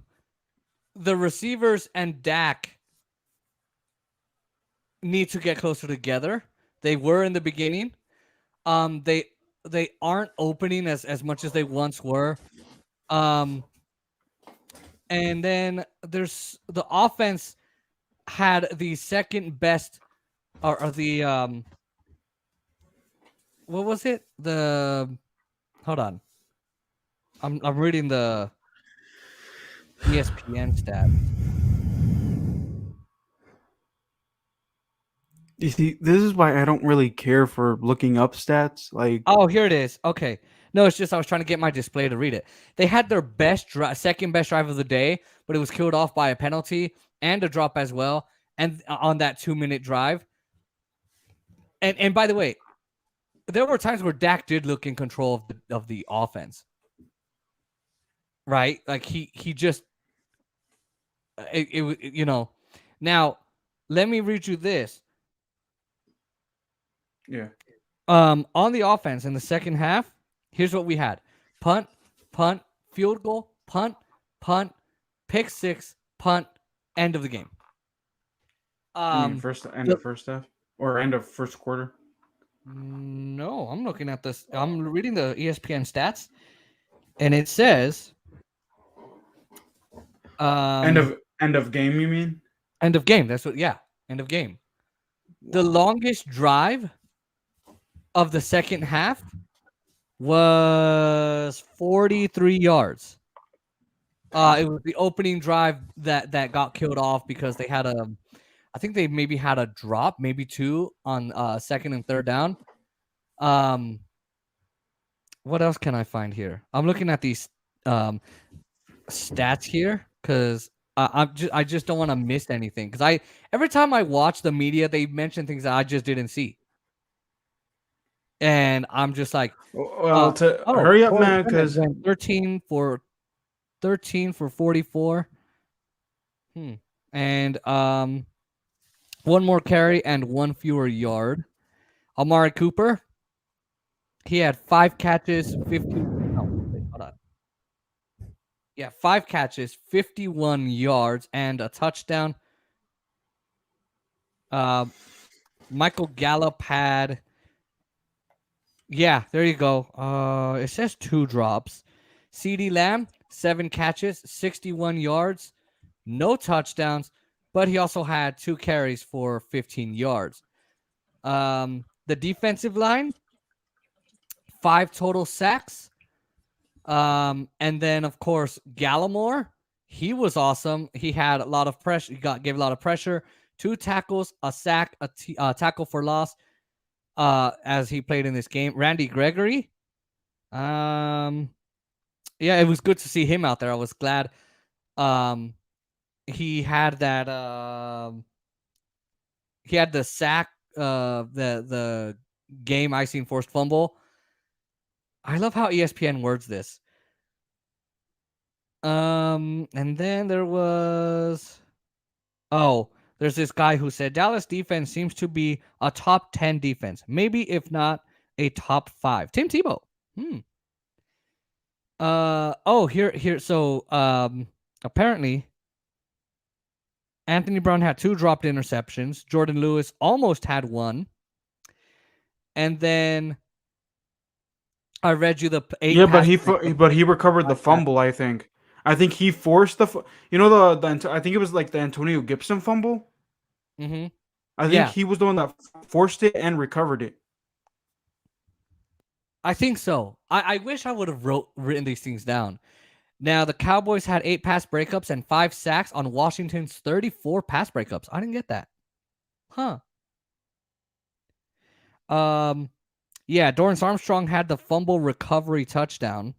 receivers and Dak need to get closer together. They were in the beginning. They aren't opening as much as they once were. Um, and then there's the offense had the second best, or the what was it? The hold on. I'm reading the ESPN stat. You see, this is why I don't really care for looking up stats. Like, Oh, here it is. Okay. No, it's just I was trying to get my display to read it. They had their second best drive of the day, but it was killed off by a penalty and a drop as well, and on that 2-minute drive. And by the way, there were times where Dak did look in control of the offense, right? Like he just you know. Now, let me read you this. yeah. On the offense in the second half, here's what we had: punt, punt, field goal, punt, punt, pick six, punt, end of the game. First end of first half or end of first quarter. No, I'm looking at this. I'm reading the ESPN stats, and it says End of game, you mean? end of game. That's what. Yeah, end of game. The longest drive of the second half was 43 yards. It was the opening drive that got killed off because they had I think they maybe had a drop, maybe two on second and third down. What else can I find here? I'm looking at these stats here because I just don't want to miss anything because every time I watch the media they mention things that I just didn't see, and I'm just like, Well, hurry up, Corey man, Bennett because went 13 for 44. And one more carry and one fewer yard. Amari Cooper, he had 5 catches, 50. No, wait, hold on. Yeah, 5 catches, 51 yards, and a touchdown. Michael Gallup had. Yeah, there you go. It says 2 drops. CeeDee Lamb, 7 catches, 61 yards, no touchdowns, but he also had 2 carries for 15 yards. The defensive line, 5 total sacks. And then of course Gallimore, he was awesome. He had a lot of pressure. Gave a lot of pressure. 2 tackles, a sack, a tackle for loss. As he played in this game. Randy Gregory. Yeah, it was good to see him out there. I was glad. He had that. He had the sack. The game icing forced fumble. I love how ESPN words this. And then there was. Oh, there's this guy who said Dallas defense seems to be a top 10 defense, maybe if not a top 5. Tim Tebow. Here. So, apparently, Anthony Brown had 2 dropped interceptions. Jordan Lewis almost had 1, and then I read you the 8. yeah, but he recovered the fumble. I think he forced the I think it was like the Antonio Gibson fumble. Mm-hmm. I think he was the one that forced it and recovered it. I think so. I wish I would have written these things down. Now, the Cowboys had 8 pass breakups and 5 sacks on Washington's 34 pass breakups. I didn't get that. Huh. Yeah, Dorrance Armstrong had the fumble recovery touchdown.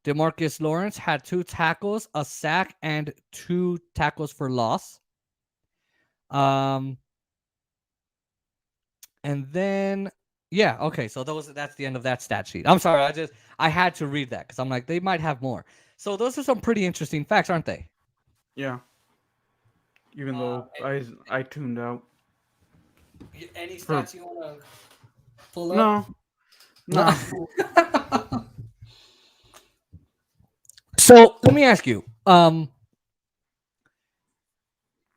DeMarcus Lawrence had 2 tackles, a sack, and 2 tackles for loss. And then, yeah, okay, so that's the end of that stat sheet. I'm sorry, I had to read that because I'm like, they might have more. So those are some pretty interesting facts, aren't they? Yeah. Even though I tuned out. Any stats you want to pull up? No. So let me ask you,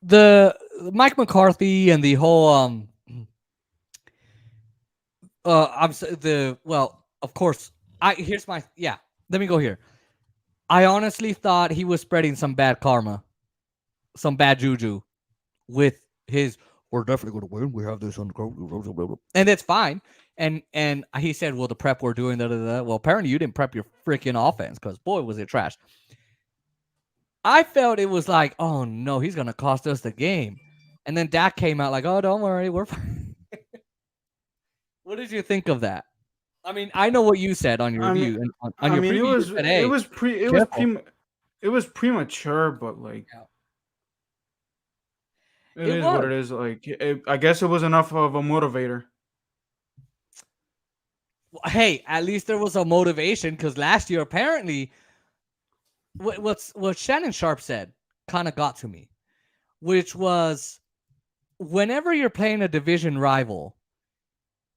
the Mike McCarthy and the whole of course here's my let me go here. I honestly thought he was spreading some bad karma, some bad juju with his we're definitely going to win. We have this on the and it's fine. And he said, well, the prep we're doing, well, apparently you didn't prep your freaking offense because boy was it trash. I felt it was like, oh no, he's gonna cost us the game. And then Dak came out like, oh, don't worry, we're fine. What did you think of that? I mean, I know what you said on your review. And on your preview, you said, hey, it was premature, but like it is what it is. Like I guess it was enough of a motivator. Hey, at least there was a motivation because last year apparently what Shannon Sharp said kind of got to me, which was whenever you're playing a division rival,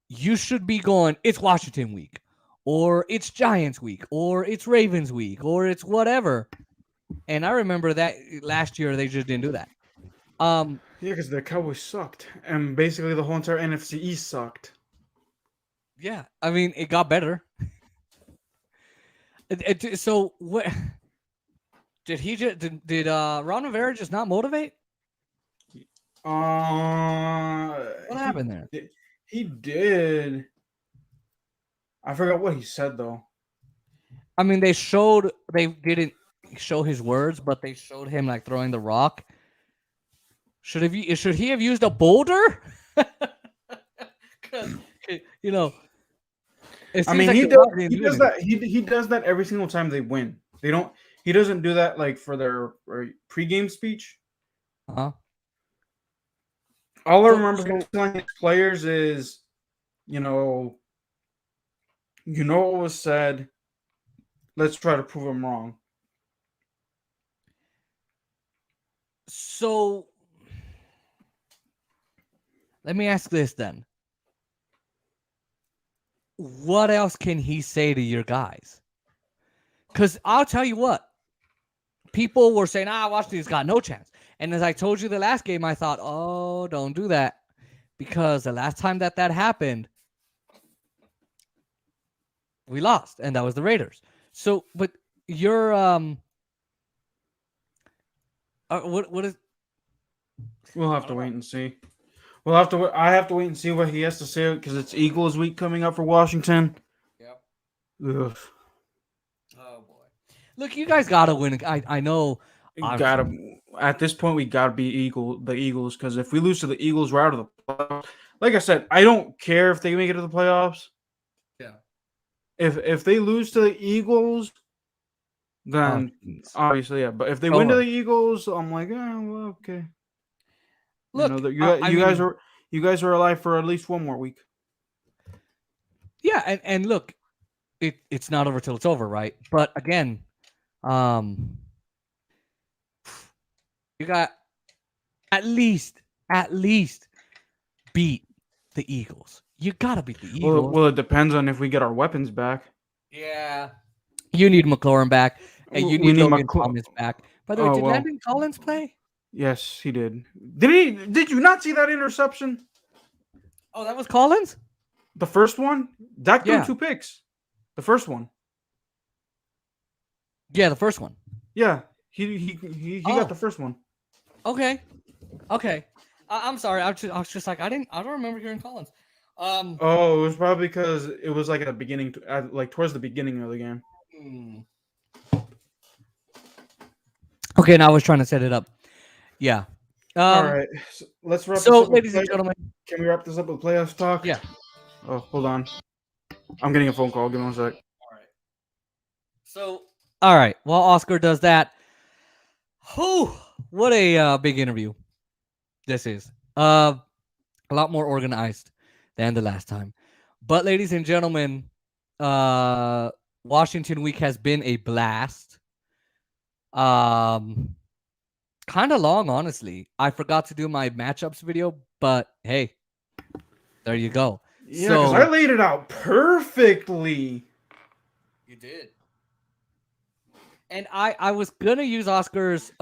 you should be going, it's Washington week, or it's Giants week, or it's Ravens week, or it's whatever. And I remember that last year they just didn't do that. Yeah, because the Cowboys sucked, and basically the whole entire NFC East sucked. Yeah, I mean it got better. So what? Did he just did Ron Rivera just not motivate? What happened there? He did. I forgot what he said though. I mean, they didn't show his words, but they showed him like throwing the rock. Should he have used a boulder? You know, I mean, like he does that. He does that every single time they win. He doesn't do that like for their pregame speech. Uh-huh. All I remember from telling his players is, you know what was said. Let's try to prove him wrong. So let me ask this then. What else can he say to your guys? Because I'll tell you what, people were saying, Washington's got no chance. And as I told you the last game, I thought, oh, don't do that. Because the last time that happened, we lost. And that was the Raiders. So, but you're, what is... We'll have to wait and see. I have to wait and see what he has to say because it's Eagles week coming up for Washington. Yep. Ugh. Oh boy! Look, you guys gotta win. I know. At this point, we gotta beat the Eagles because if we lose to the Eagles, we're out of the playoffs. Like I said, I don't care if they make it to the playoffs. Yeah. If they lose to the Eagles, then obviously yeah. But if they win to the Eagles, I'm like, well, okay. Look, you guys are alive for at least one more week. Yeah, and look, it's not over till it's over, right? But again, you got at least beat the Eagles. You gotta beat the Eagles. Well, it depends on if we get our weapons back. Yeah, you need McLaurin back, and you need Logan Thomas back. By the way, did Landon Collins play? Yes, he did. Did you not see that interception? Oh, that was Collins? The first one? Dak threw 2 picks. The first one. Yeah, the first one. Yeah, he got the first one. Okay. I'm sorry. I was just like I don't remember hearing Collins. It was probably because it was like at the beginning, like towards the beginning of the game. Okay, now I was trying to set it up. Yeah. All right. So let's wrap this So, up ladies and gentlemen. Can we wrap this up with playoffs talk? Yeah. Oh, hold on. I'm getting a phone call. Give me 1 sec. All right. So, all right. While Oscar does that, what a big interview this is. A lot more organized than the last time. But, ladies and gentlemen, Washington week has been a blast. Kind of long, honestly. I forgot to do my matchups video, but hey, there you go. Yeah, because I laid it out perfectly. You did. And I was gonna use Oscar's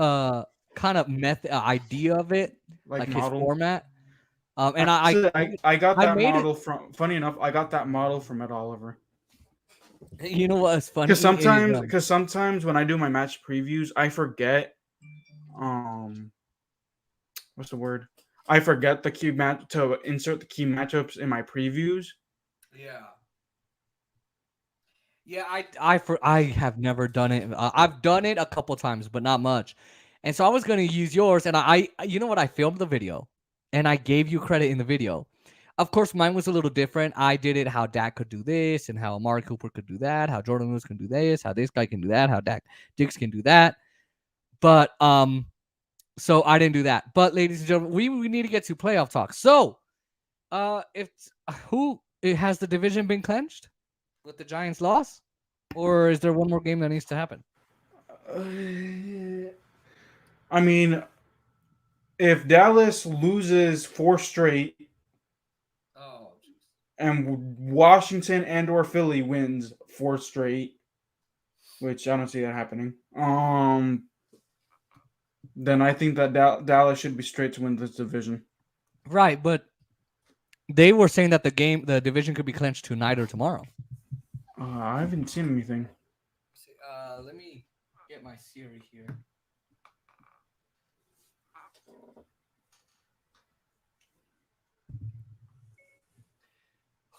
kind of idea of it, Like his model. format. And I got I that made it. model from. Funny enough, I got that model from Ed Oliver. You know what's funny? Because sometimes when I do my match previews, I forget. What's the word? I forget the key match to insert the key matchups in my previews. Yeah. Yeah, I have never done it. I've done it a couple times, but not much. And so I was going to use yours, and you know what? I filmed the video, and I gave you credit in the video. Of course, mine was a little different. I did it how Dak could do this, and how Amari Cooper could do that, how Jordan Lewis can do this, how this guy can do that, how Dix can do that. But so I didn't do that. But ladies and gentlemen, we need to get to playoff talk. So, if has the division been clinched with the Giants' loss, or is there one more game that needs to happen? I mean, if Dallas loses 4 straight, and Washington and/or Philly wins 4 straight, which I don't see that happening. Then I think that Dallas should be straight to win this division. Right, but they were saying that the division could be clinched tonight or tomorrow. I haven't seen anything. Let me get my Siri here.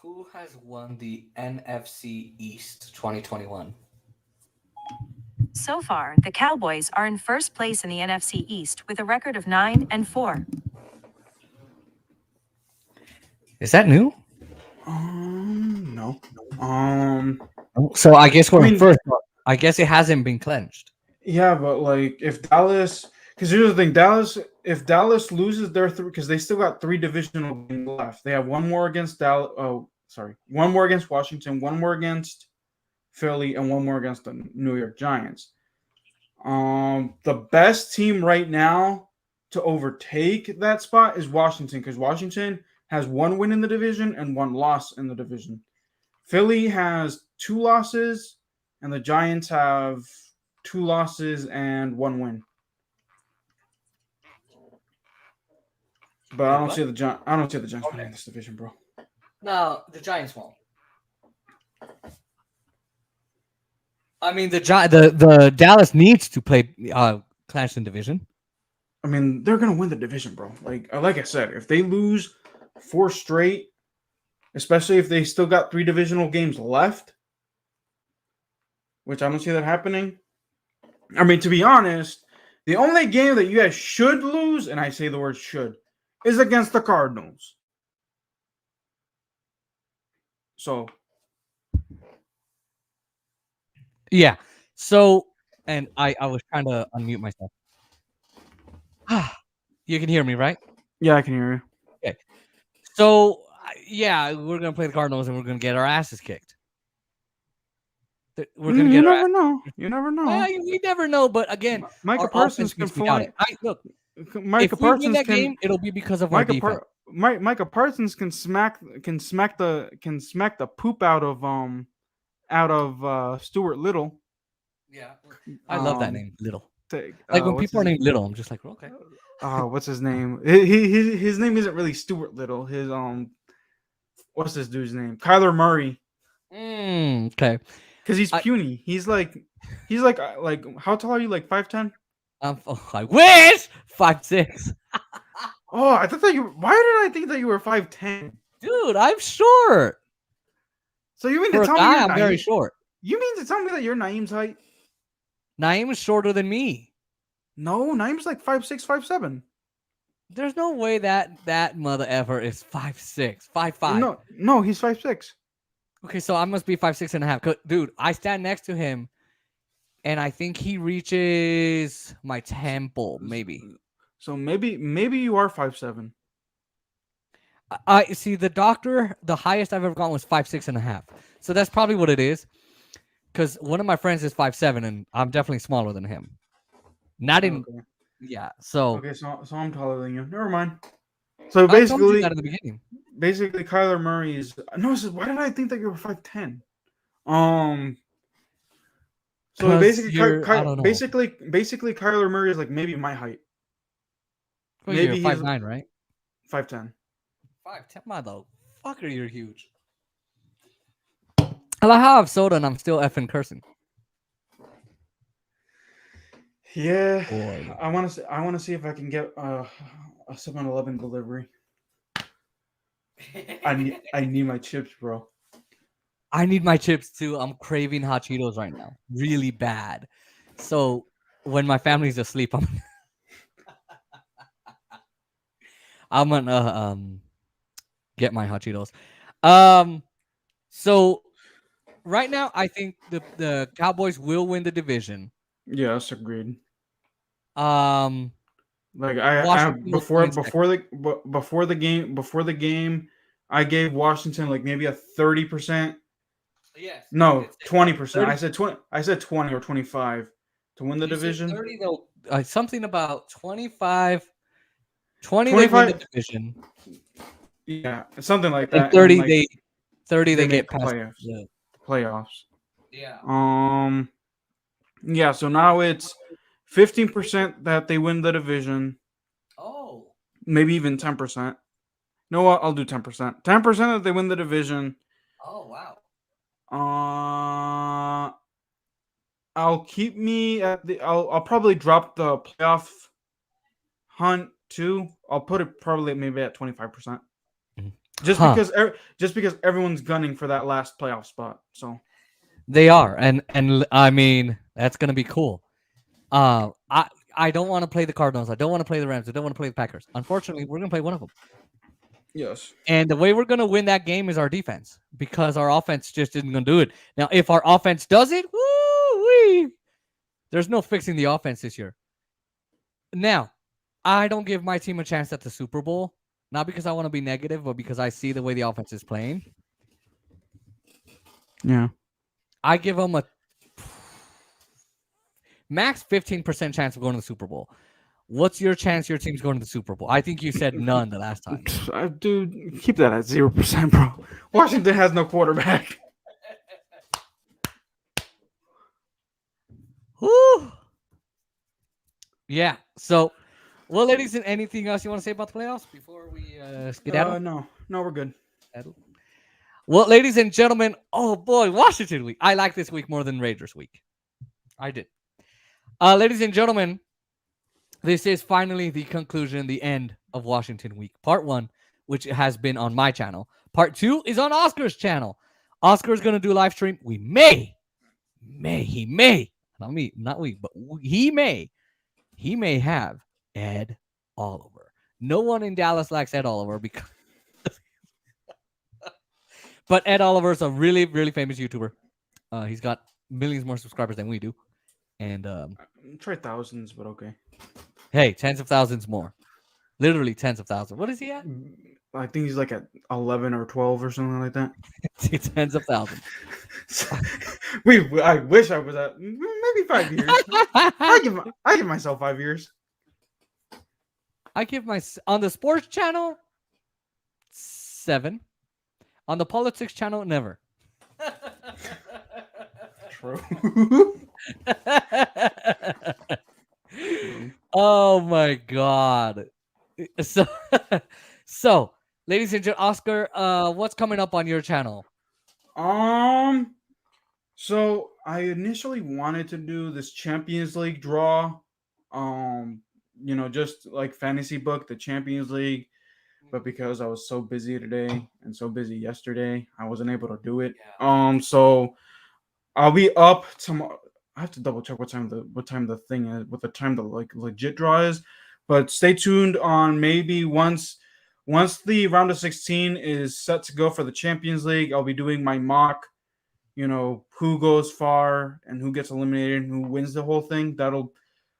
Who has won the NFC East 2021? So far, the Cowboys are in first place in the NFC East with a record of 9-4. Is that new? No. So I guess we're I mean- first. I guess it hasn't been clinched. Yeah, but like if Dallas, because here's the thing, if Dallas loses their 3, because they still got 3 divisional games left. They have one more against one more against Washington, one more against Philly, and one more against the New York Giants. The best team right now to overtake that spot is Washington, because Washington has 1 win in the division and 1 loss in the division. Philly has 2 losses, and the Giants have 2 losses and 1 win. But I don't see the Giants winning this division, bro. No, the Giants won't. I mean, the Dallas needs to play Clash in division. I mean, they're gonna win the division, bro. Like I said, if they lose 4 straight, especially if they still got 3 divisional games left, which I don't see that happening. I mean, to be honest, the only game that you guys should lose, and I say the word should, is against the Cardinals. So, Yeah. So, and I was trying to unmute myself. You can hear me, right? yeah, I can hear you. So, yeah, we're gonna play the Cardinals and we're gonna get our asses kicked. We're gonna You get our never know. You never know. Well, we never know, but again, Micah our Parsons offense can makes me doubt fly. it. Look, Micah if we win Parsons that can. game, it'll be because of our defense. Micah Parsons can smack the poop out of Stuart Little. Yeah, I love that Um, name, Little. Like When people are named Little, I'm just like, okay. what's his name? His name isn't really Stuart Little. His what's this dude's name? Kyler Murray. Okay. Because he's puny. He's like how tall are you? Like 5'10"? I wish 5'6". Oh, I thought that you. Why did I think that you were 5'10"? Dude, I'm short. So you mean For to a tell me guy, you're I'm very Naeem? short. You mean to tell me that you're Naeem's height? Naeem is shorter than me. No, Naeem's like 5'6", 5'7". There's no way that mother ever is 5'6", 5'5". No, he's 5'6". Okay, so I must be 5'6.5". Dude, I stand next to him, and I think he reaches my temple, maybe. So maybe you are 5'7". I see the doctor. The highest I've ever gone was 5'6.5". So that's probably what it is. Because one of my friends is 5'7", and I'm definitely smaller than him. Not in, Okay. yeah. So Okay, so I'm taller than you. Never mind. So I told you basically, that at the beginning. Kyler Murray is no. Why did I think that you were 5'10"? So 'Cause basically, I don't know. basically, Kyler Murray is like maybe my height. Well, you're Maybe he's 5'9", right? 5'10". 5'10", motherfucker, you're huge. I like how I have soda and I'm still effing cursing. Yeah, Boy. I want to see if I can get a 7-Eleven delivery. I need my chips, bro. I need my chips too. I'm craving hot Cheetos right now, really bad. So when my family's asleep, I'm gonna get my hot Cheetos. So right now, I think the Cowboys will win the division. Yes, agreed. Um, Like I Washington will come in second. before the game, I gave Washington like maybe a 30%. Yes, you No, did say 20%. 30. I said 20. I said 20 or 25 to win the You said division. 30 though. Something about 25. 20 they win the 25. division, Yeah, something like and that. And then like 30 they they make get the past playoffs. the Playoffs. yeah. Yeah. So now it's 15% that they win the division. Oh. Maybe even 10%. No, what? I'll do 10%. 10% that they win the division. Oh wow. Uh, I'll keep me at the. I'll probably drop the playoff hunt too. I'll put it probably maybe at 25%. Just Huh. because everyone's gunning for that last playoff spot. So They are, and I mean that's gonna be cool. I don't want to play the Cardinals. I don't want to play the Rams. I don't want to play the Packers. Unfortunately, we're gonna play one of them. yes. And the way we're gonna win that game is our defense because our offense just isn't gonna do it. Now, if our offense does it, woo there's no fixing the offense this year. Now, I don't give my team a chance at the Super Bowl, not because I want to be negative, but because I see the way the offense is playing. Yeah. I give them a max 15% chance of going to the Super Bowl. What's your chance your team's going to the Super Bowl? I think you said none the last time. Dude, keep that at 0%, bro. Washington has no quarterback. Whew. Yeah. So, well, ladies, and anything else you want to say about the playoffs before we skedaddle? No, we're good. Well, ladies and gentlemen, oh boy, Washington week. I like this week more than Raiders week. I did. Ladies and gentlemen, this is finally the conclusion, the end of Washington week. Part 1, which has been on my channel. Part 2 is on Oscar's channel. Oscar's going to do a live stream. He may, not me, not we, but he may have Ed Oliver. No one in Dallas likes Ed Oliver because but Ed Oliver is a really, really famous YouTuber. He's got millions more subscribers than we do. And Try thousands, but okay. hey, tens of thousands more. Literally tens of thousands. What is he at? I think he's like at 11 or 12 or something like that. Tens of thousands. I wish I was at maybe 5 years. I give myself 5 years. I give on the sports channel 7. On the politics channel, never. True. Oh my god. So, ladies and gentlemen, Oscar, what's coming up on your channel? So I initially wanted to do this Champions League draw. Just like fantasy book, the Champions League. But because I was so busy today and so busy yesterday, I wasn't able to do it. So I'll be up tomorrow. I have to double check what time the thing is, what the time the like legit draw is. But stay tuned on maybe once the round of 16 is set to go for the Champions League, I'll be doing my mock. Who goes far and who gets eliminated and who wins the whole thing. That'll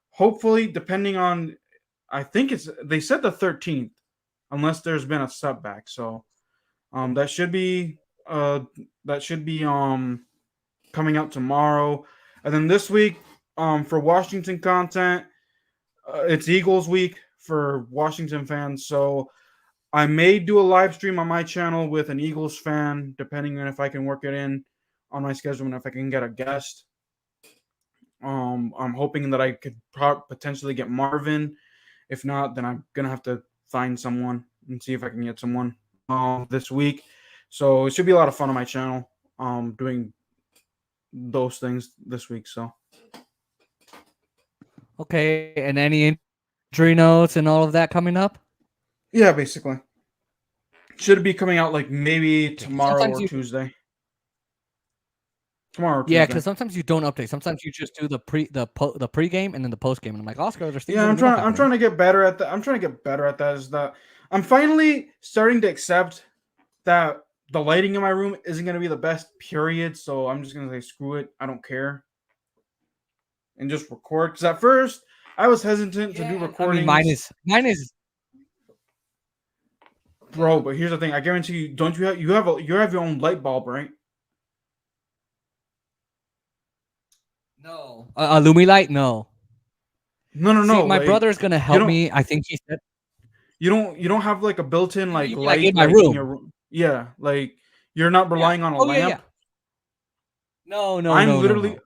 hopefully, depending on, I think they said the 13th, unless there's been a setback. So that should be coming out tomorrow. And then this week, for Washington content, it's Eagles week for Washington fans. So I may do a live stream on my channel with an Eagles fan, depending on if I can work it in on my schedule and if I can get a guest. I'm hoping that I could potentially get Marvin If not, then I'm gonna have to find someone and see if I can get someone this week. So it should be a lot of fun on my channel doing those things this week. So Okay, and any injury notes and all of that coming up? yeah, basically should be coming out like maybe tomorrow Sometimes or you, Tuesday. Tomorrow or yeah, Tuesday. because sometimes you don't update. Sometimes you just do the pregame and then the postgame. And I'm like, Oscar, there's things Yeah, that I'm are not trying. I'm happening. trying to get better at that. I'm trying to get better at that. Is that I'm finally starting to accept that the lighting in my room isn't going to be the best. Period. So I'm just going to say screw it. I don't care, and just record. Because at first I was hesitant to do I mean, recordings, mine is. bro. But here's the thing. I guarantee you. Don't you have your own light bulb, right? No. A Lumilight? No. No, no, See, no. my Like brother is gonna you help don't. me. I think he said. You don't have like a built-in Oh, like you mean like light in my like in room? your room. Yeah, like you're not Yeah. relying on a Oh yeah, lamp. yeah. No, no, I'm no, no, literally no.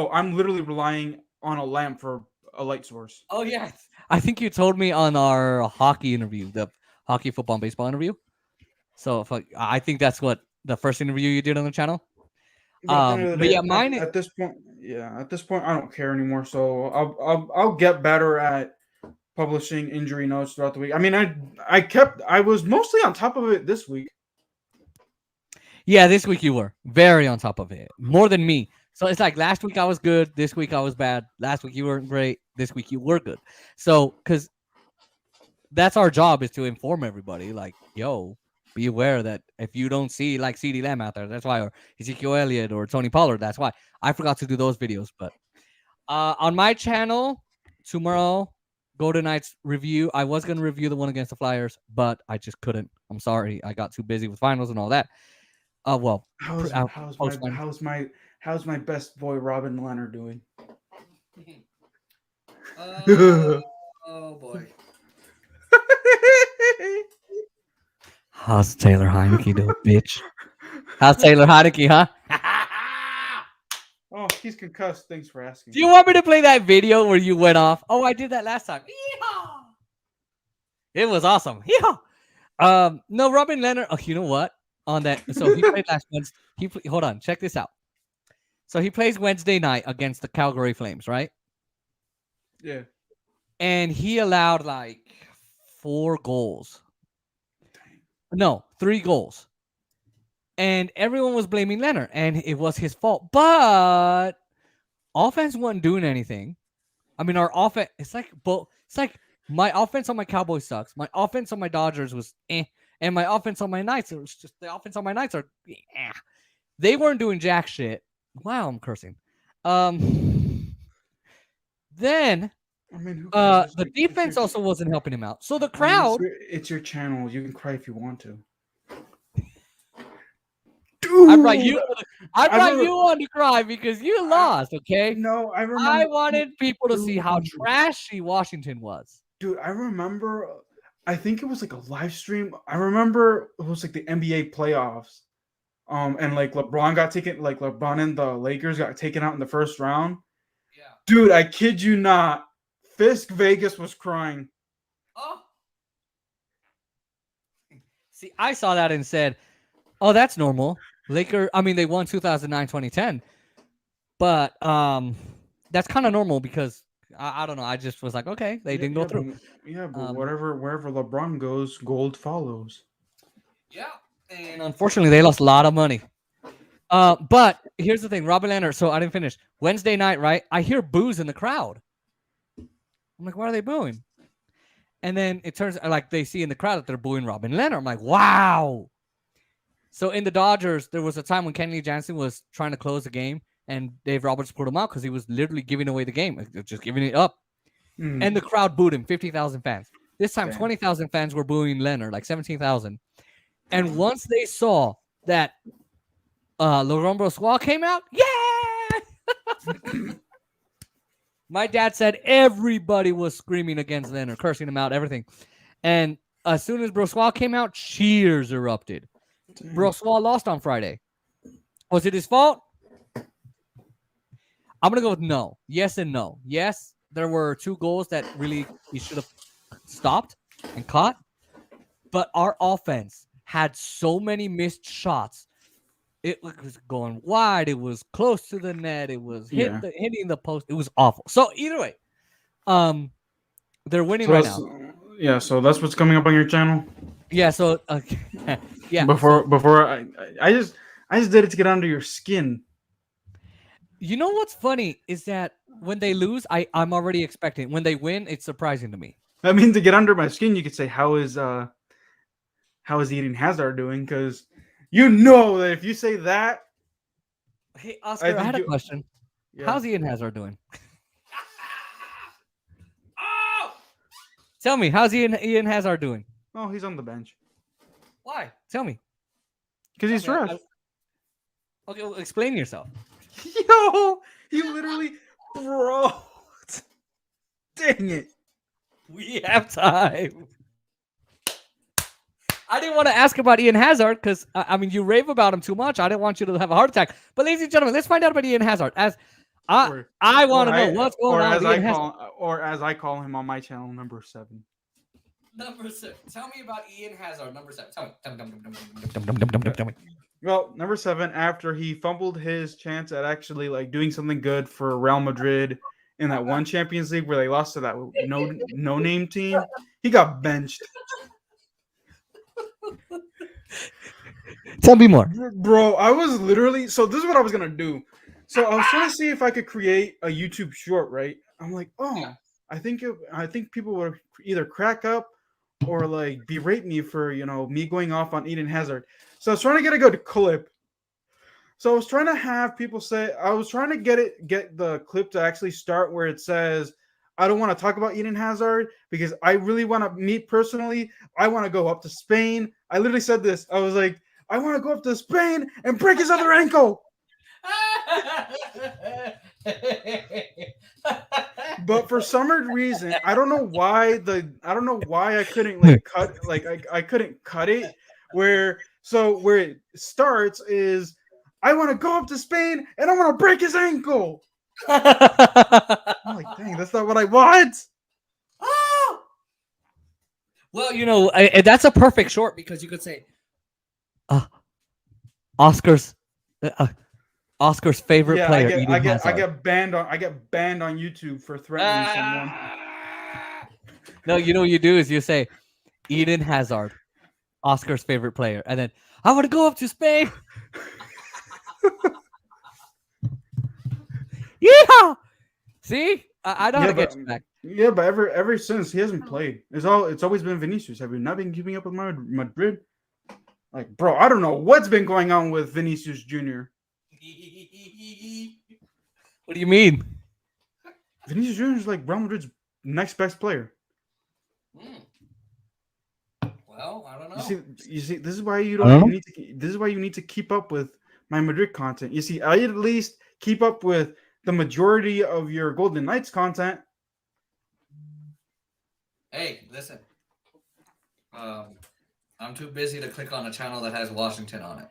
no, I'm literally relying on a lamp for a light source. Oh yeah. I think you told me on our hockey interview, the hockey, football, and baseball interview. So I think that's what the first interview you did on the channel. But at the end of the But day, yeah, mine. at this point, at this point, I don't care anymore. So I'll get better at publishing injury notes throughout the week. I mean, I was mostly on top of it this week. Yeah, this week you were very on top of it, more than me. So it's like last week I was good, this week I was bad. Last week you weren't great, this week you were good. So because that's our job is to inform everybody, like, yo, be aware that if you don't see like CD Lamb out there, that's why, or Ezekiel Elliott or Tony Pollard, that's why. I forgot to do those videos, but on my channel tomorrow, Golden Knights review. I was gonna review the one against the Flyers, but I just couldn't. I'm sorry, I got too busy with finals and all that. Well, How's post finals. how's my best boy Robin Leonard doing? Oh boy. How's Taylor Heineke doing, bitch? How's Taylor Heineke, huh? Oh, he's concussed. Thanks for asking. Do you want me to play that video where you went off? Oh, I did that last time. Yeehaw! It was awesome. Yeehaw! No, Robin Leonard. Oh, you know what? On that, so he played last Wednesday. Hold on, check this out. So he plays Wednesday night against the Calgary Flames, right? Yeah. And he allowed like 4 goals. No, 3 goals. And everyone was blaming Leonard, and it was his fault. But offense wasn't doing anything. I mean, our offense, it's like my offense on my Cowboys sucks. My offense on my Dodgers was eh. And my offense on my Knights, it was just the offense on my Knights are eh. They weren't doing jack shit. Wow, I'm cursing. Then I mean, who cares? the Like, defense also wasn't helping him out. So the crowd, it's your channel. You can cry if you want to. I brought you. I I brought remember- you on to cry because you lost. Okay. No, I remember. I wanted people to see how trashy Washington was. Dude, I remember. I think it was like a live stream. I remember it was like the NBA playoffs. And like LeBron and the Lakers got taken out in the first round. Yeah. Dude, I kid you not. Fisk Vegas was crying. Oh. See, I saw that and said, "Oh, that's normal." They won 2009, 2010. But that's kind of normal because I don't know. I just was like, okay, they didn't go through. But wherever LeBron goes, gold follows. Yeah. And unfortunately, they lost a lot of money. But here's the thing, Robin Leonard. So I didn't finish. Wednesday night, right? I hear boos in the crowd. I'm like, why are they booing? And then it turns like they see in the crowd that they're booing Robin Leonard. I'm like, wow. So in the Dodgers, there was a time when Kenley Jansen was trying to close the game, and Dave Roberts put him out because he was literally giving away the game, just giving it up. And the crowd booed him, 50,000 fans. This time, 20,000 fans were booing Leonard, like 17,000. And once they saw that Laurent Brossoit came out, yeah! My dad said everybody was screaming against Leonard, cursing him out, everything. And as soon as Brossoit came out, cheers erupted. Brossoit lost on Friday. Was it his fault? I'm going to go with no. Yes and no. Yes, there were 2 goals that really he should have stopped and caught, but our offense had so many missed shots. It was going wide. It was close to the net. It was Yeah. hitting the post. It was awful. So either way, um, they're winning So right that's now. so that's what's coming up on your channel. Yeah. So yeah. Before I just did it to get under your skin. You know what's funny is that when they lose, I'm already expecting. When they win, it's surprising to me. I mean, to get under my skin, you could say how is Eden Hazard doing? Because you know that if you say that, Hey, Oscar, I think had a you. question. Yeah. How's Ian Hazard doing? Oh! Tell me, how's Ian Hazard doing? Oh, he's on the bench Why? Tell me. because he's Tell me, trash. Okay, well, explain yourself. Yo, you literally, bro. Dang it. We have time. I didn't want to ask about Ian Hazard because I mean you rave about him too much. I didn't want you to have a heart attack. But ladies and gentlemen, let's find out about Ian Hazard. As I want to know what's going on with Ian Hazard. Or as I call him on my channel, number 7. Number 7. Tell me about Ian Hazard. Number 7. Tell me. Tell me. Well, number 7, after he fumbled his chance at actually like doing something good for Real Madrid in that one Champions League where they lost to that no name team, he got benched. Tell me more. Bro, I was literally so this is what I was gonna do. So I was trying to see if I could create a YouTube short, right? I'm like, oh, I think people would either crack up or like berate me for me going off on Eden Hazard. So I was trying to get a good clip. So I was trying to have people say I was trying to get the clip to actually start where it says I don't want to talk about Eden Hazard because I really want to meet personally. I want to go up to Spain. I literally said this. I was like, I want to go up to Spain and break his other ankle. But for some reason, I don't know why I couldn't I couldn't cut it where it starts is I want to go up to Spain and I want to break his ankle. I'm like, dang, that's not what I want. Well, that's a perfect short because you could say, Oscar's favorite player. I get banned on YouTube for threatening someone. No, you know what you do is you say, Eden Hazard, Oscar's favorite player, and then I want to go up to Spain. Yeah. See, I know how to get you back. Yeah, but ever since he hasn't played, it's always been Vinicius. Have you not been keeping up with Madrid? Like, bro, I don't know what's been going on with Vinicius Jr. What do you mean? Vinicius Jr. is like Real Madrid's next best player. Well, I don't know. You see, this is why you need to keep up with my Madrid content. You see, I at least keep up with the majority of your Golden Knights content. Hey, listen. I'm too busy to click on a channel that has Washington on it.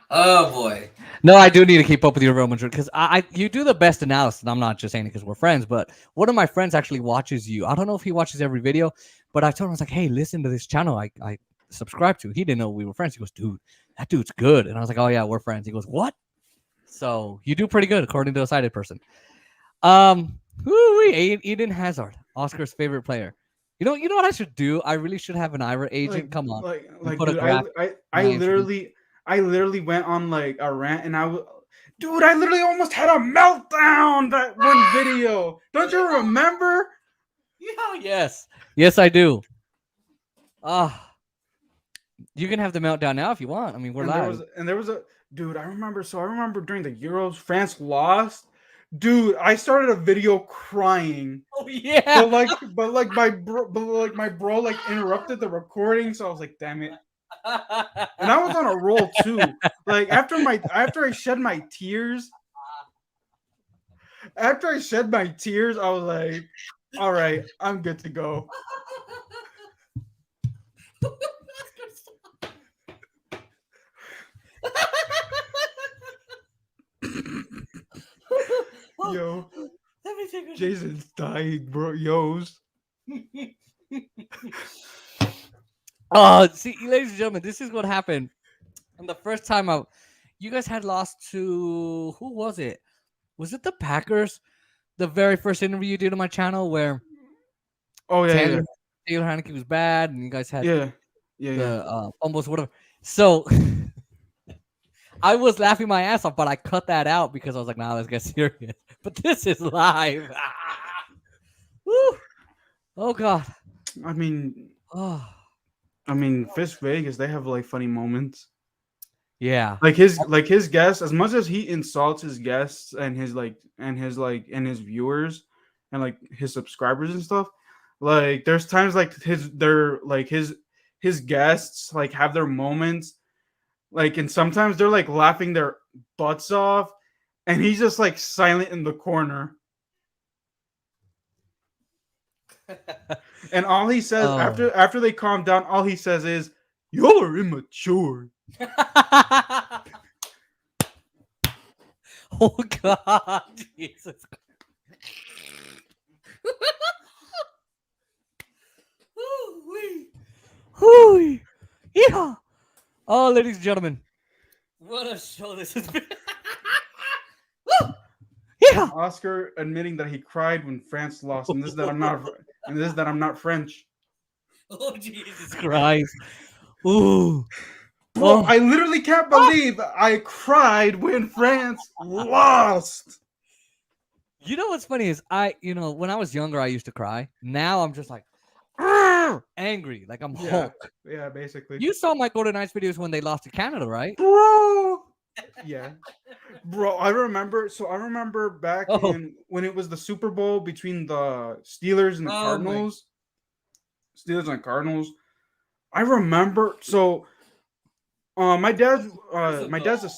Oh boy. No, I do need to keep up with your Real Madrid because you do the best analysis. And I'm not just saying it because we're friends, but one of my friends actually watches you. I don't know if he watches every video, but I told him, I was like, hey, listen to this channel I subscribe to. He didn't know we were friends. He goes, dude, that dude's good. And I was like, oh yeah, we're friends. He goes, what? So you do pretty good according to a sighted person. Eden Hazard, Oscar's favorite player. You know what I should do? I really should have an Ira agent. Come on, dude, I literally went on like a rant, and I literally almost had a meltdown that one video. Don't you remember? Yeah, yes, I do. You can have the meltdown now if you want. I mean, we're live. There was a dude. I remember during the Euros, France lost. Dude, I started a video crying. Oh yeah. But my bro like interrupted the recording, so I was like, damn it. And I was on a roll too. Like after I shed my tears, I was like, all right, I'm good to go. Yo, Jason's dying, bro. Yo's. Oh, see, ladies and gentlemen, this is what happened. And the first time you guys had lost to who was it? Was it the Packers? The very first interview you did on my channel where Oh yeah, Taylor Taylor Heineke was bad, and you guys had yeah, yeah, yeah. the fumbles, whatever. So I was laughing my ass off, but I cut that out because I was like, "Nah, let's get serious." But this is live. Woo! Oh God. I mean, Oh Fish Vegas, they have like funny moments. yeah. Like his guests, as much as he insults his guests and his viewers and like his subscribers and stuff, like there's times like his guests like have their moments, like, and sometimes they're like laughing their butts off, and he's just like silent in the corner. And all he says Oh. after they calm down, all he says is, "Y'all are immature." Oh God, Jesus. Whoo-wee. Yeah. Oh, ladies and gentlemen, what a show this has been. Woo. Yeah. Oscar admitting that he cried when France lost, and this is that I'm not French. Oh Jesus Christ. Ooh. Bro, Oh. I literally can't believe I cried when France lost. You know what's funny is when I was younger I used to cry. Now I'm just like angry, like I'm Yeah, Hulk. yeah, basically. You saw my Golden Knights videos when they lost to Canada, right? Bro. Yeah. Bro, I remember back Oh. in when it was the Super Bowl between the Steelers and the Oh, Cardinals. Steelers and Cardinals. I remember my dad's a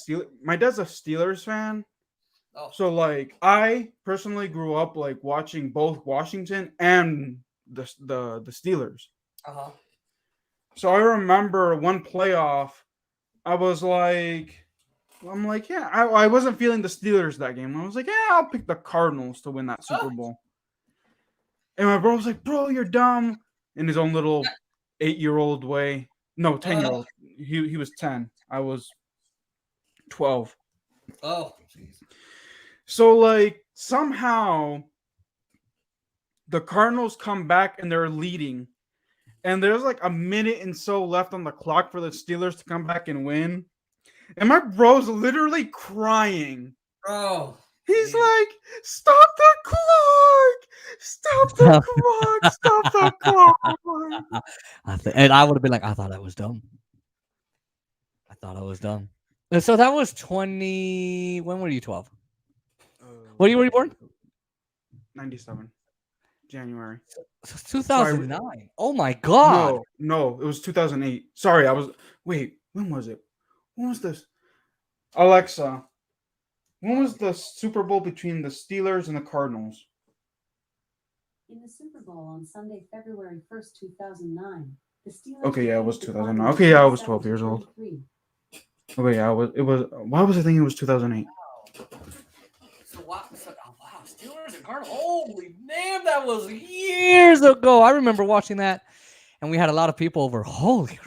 Steelers fan. Oh. So like I personally grew up like watching both Washington and the Steelers. Uh-huh. So I remember one playoff, I'm like, yeah, I wasn't feeling the Steelers that game. I was like, yeah, I'll pick the Cardinals to win that Super Bowl. And my bro was like, bro, you're dumb, in his own little 8-year-old way. No, 10-year-old. He was 10. I was 12. Oh, jeez. So like somehow the Cardinals come back and they're leading. And there's like a minute and so left on the clock for the Steelers to come back and win. And my bro's literally crying. Bro. He's Dude. like, stop the clock! Stop the clock! Stop the clock! And I would have been like, I thought I was dumb. And so that was 20. When were you 12? What year were you born? 97. January. 2009. Oh my God. No, it was 2008. Sorry, wait, when was it? When was this? Alexa, when was the Super Bowl between the Steelers and the Cardinals? In the Super Bowl on Sunday, February 1st, 2009, the Steelers. Okay, yeah, it was defeated the 2009. Cardinals Okay, yeah, I was 12 years 27-23. old. Okay, yeah, it was. Why was I thinking it was 2008? So wow, Steelers and Cardinals. Holy Damn, that was years ago. I remember watching that, and we had a lot of people over. Holy.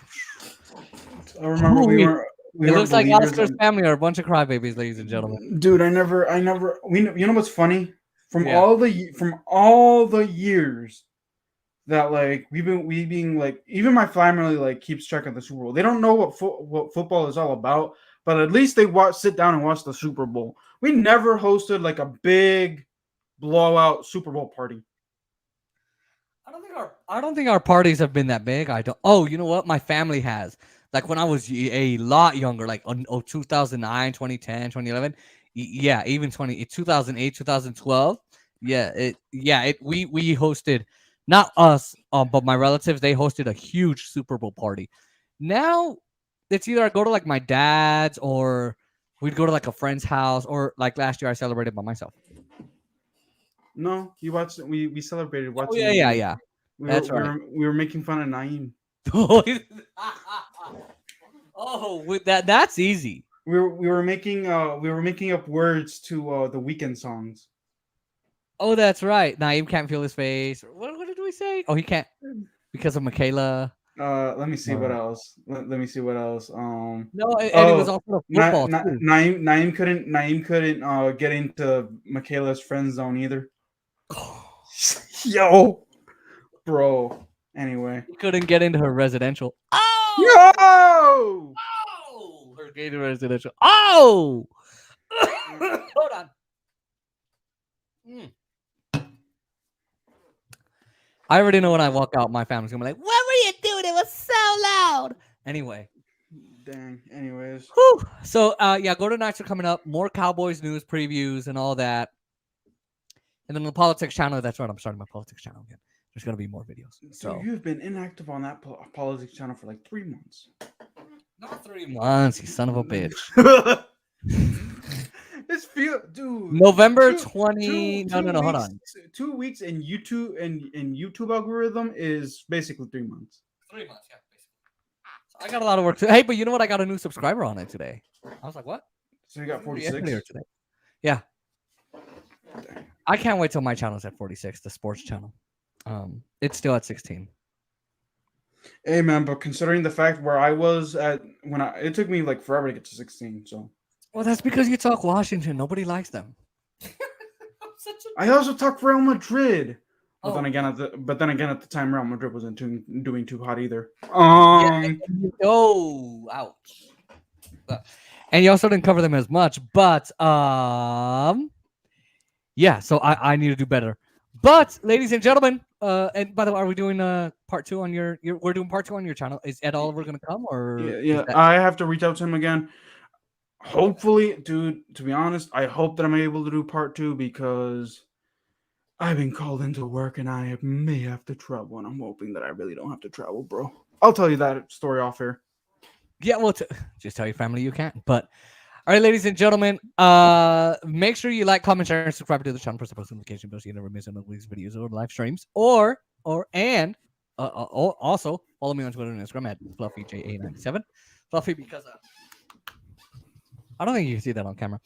I remember we It were looks like believers Oscar's in- family are a bunch of crybabies, ladies and gentlemen. Dude, I never. You know what's funny? From Yeah. all the years that like we've been like, even my family like keeps track of the Super Bowl. They don't know what football is all about, but at least they sit down and watch the Super Bowl. We never hosted like a big blowout Super Bowl party. I don't think our parties have been that big. I don't. Oh, you know what? My family has. Like when I was a lot younger, like 2009, 2010, 2011. Yeah, even 2008, 2012. Yeah, we hosted, not us, but my relatives. They hosted a huge Super Bowl party. Now it's either I go to like my dad's or we'd go to like a friend's house, or like last year I celebrated by myself. No, you watched. We celebrated watching. Oh yeah. That's right. We were making fun of Naeem. Oh, that's easy. We were making up words to the Weekend songs. Oh, that's right. Naeem can't feel his face. What did we say? Oh, he can't because of Michaela. Let me see what else. Let me see what else. No, and it was also the football too. Naeem couldn't get into Michaela's friend zone either. Yo, bro. Anyway. He couldn't get into her residential. Oh! Yo! Oh! Her gated residential. Oh! Hold on. I already know when I walk out, my family's gonna be like, "What were you doing? It was so loud." Anyway. Dang. Anyways. Whew. So yeah, go to Nights are coming up. More Cowboys news previews and all that. And then the politics channel. That's right. I'm starting my politics channel again. There's gonna be more videos. So Dude, you've been inactive on that politics channel for like 3 months. not 3 months, you son of a bitch. This dude. November 20. No, hold on. 2 weeks in YouTube and YouTube algorithm is basically 3 months. 3 months, yeah, basically. So I got a lot of work. Hey, but you know what? I got a new subscriber on it today. I was like, what? So you got 46 Earlier today. Yeah. I can't wait till my channel's at 46, the sports channel. It's still at 16. Hey man, but considering the fact where I was at it took me like forever to get to 16. So. Well, that's because you talk Washington. Nobody likes them. I also talk Real Madrid. But Oh. then again, at the time, Real Madrid wasn't doing too hot either. Oh, ouch. And you also didn't cover them as much, but yeah. So I need to do better. But ladies and gentlemen, and by the way, are we doing part 2 on your? We're doing part 2 on your channel. Is Ed Oliver going to come or? Yeah. I have to reach out to him again. Hopefully, dude. To be honest, I hope that I'm able to do part 2 because I've been called into work and I may have to travel, and I'm hoping that I really don't have to travel, bro. I'll tell you that story off here. Yeah, well, just tell your family you can't. But all right, ladies and gentlemen, make sure you like, comment, share, and subscribe to the channel. Press the post notification bell so you never miss any of these videos or live streams. Also follow me on Twitter and Instagram at FluffyJA97. Fluffy because I don't think you can see that on camera.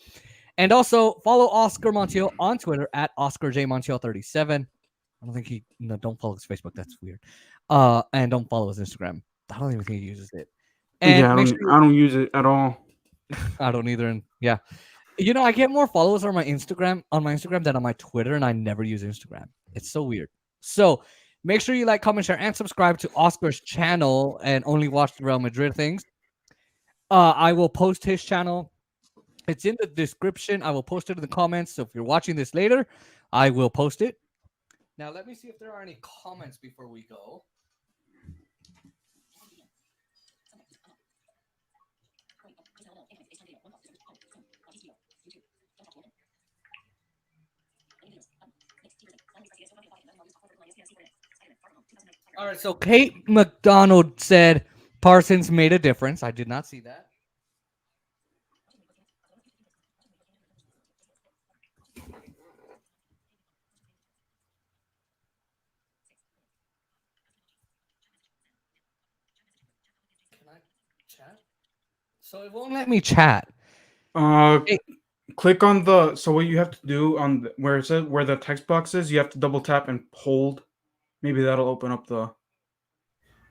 And also follow Oscar Montiel on Twitter at OscarJMontiel37. I don't think don't follow his Facebook. That's weird. And don't follow his Instagram. I don't even think he uses it. And yeah, I don't use it at all. I don't either. And yeah, you know, I get more followers on my Instagram than on my Twitter, and I never use Instagram. It's so weird. So make sure you like, comment, share, and subscribe to Oscar's channel and only watch the Real Madrid things. I will post his channel. It's in the description. I will post it in the comments. So if you're watching this later, I will post it. Now, let me see if there are any comments before we go. All right, so Kate McDonald said Parsons made a difference. I did not see that. Can I chat? So it won't let me chat. Click on so what you have to do on where it says where the text box is, you have to double tap and hold. Maybe that'll open up the.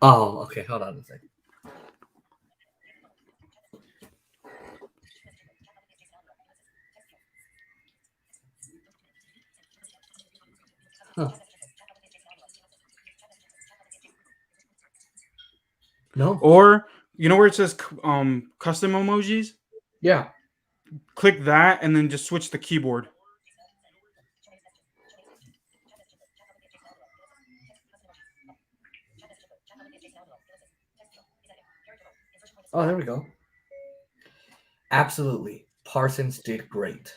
Oh, okay. Hold on a second. Huh. No. Or you know where it says custom emojis? Yeah. Click that and then just switch the keyboard. Oh, there we go. Absolutely. Parsons did great.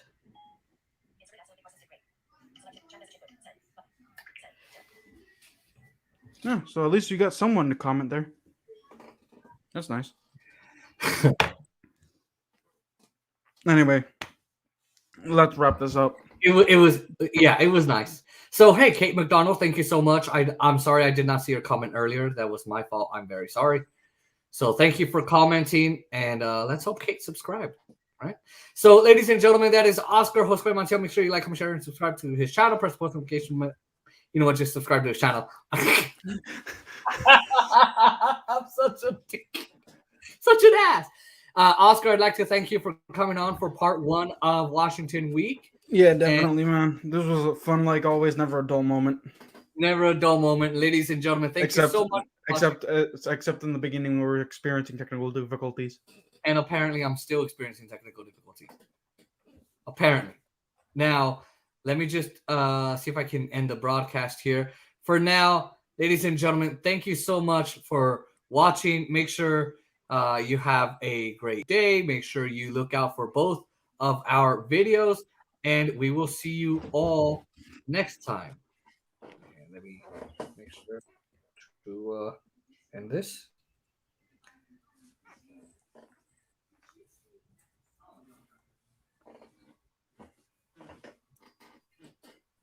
Yeah, so at least you got someone to comment there. That's nice. Anyway, let's wrap this up. It was nice. So, hey, Kate McDonald, thank you so much. I'm sorry I did not see your comment earlier. That was my fault. I'm very sorry. So thank you for commenting, and let's hope Kate subscribed. All right. So, ladies and gentlemen, that is Oscar Montiel. Make sure you like, comment, share, and subscribe to his channel. Press the post notification. You know what? Just subscribe to his channel. I'm such a dick. Such an ass. Oscar, I'd like to thank you for coming on for part 1 of Washington Week. Yeah, definitely, man. This was a fun, like always, never a dull moment. Never a dull moment, ladies and gentlemen. Thank you so much. Except in the beginning, we were experiencing technical difficulties. And apparently, I'm still experiencing technical difficulties. Apparently. Now, let me just see if I can end the broadcast here. For now, ladies and gentlemen, thank you so much for watching. Make sure you have a great day. Make sure you look out for both of our videos, and we will see you all next time. And let me make sure to end this.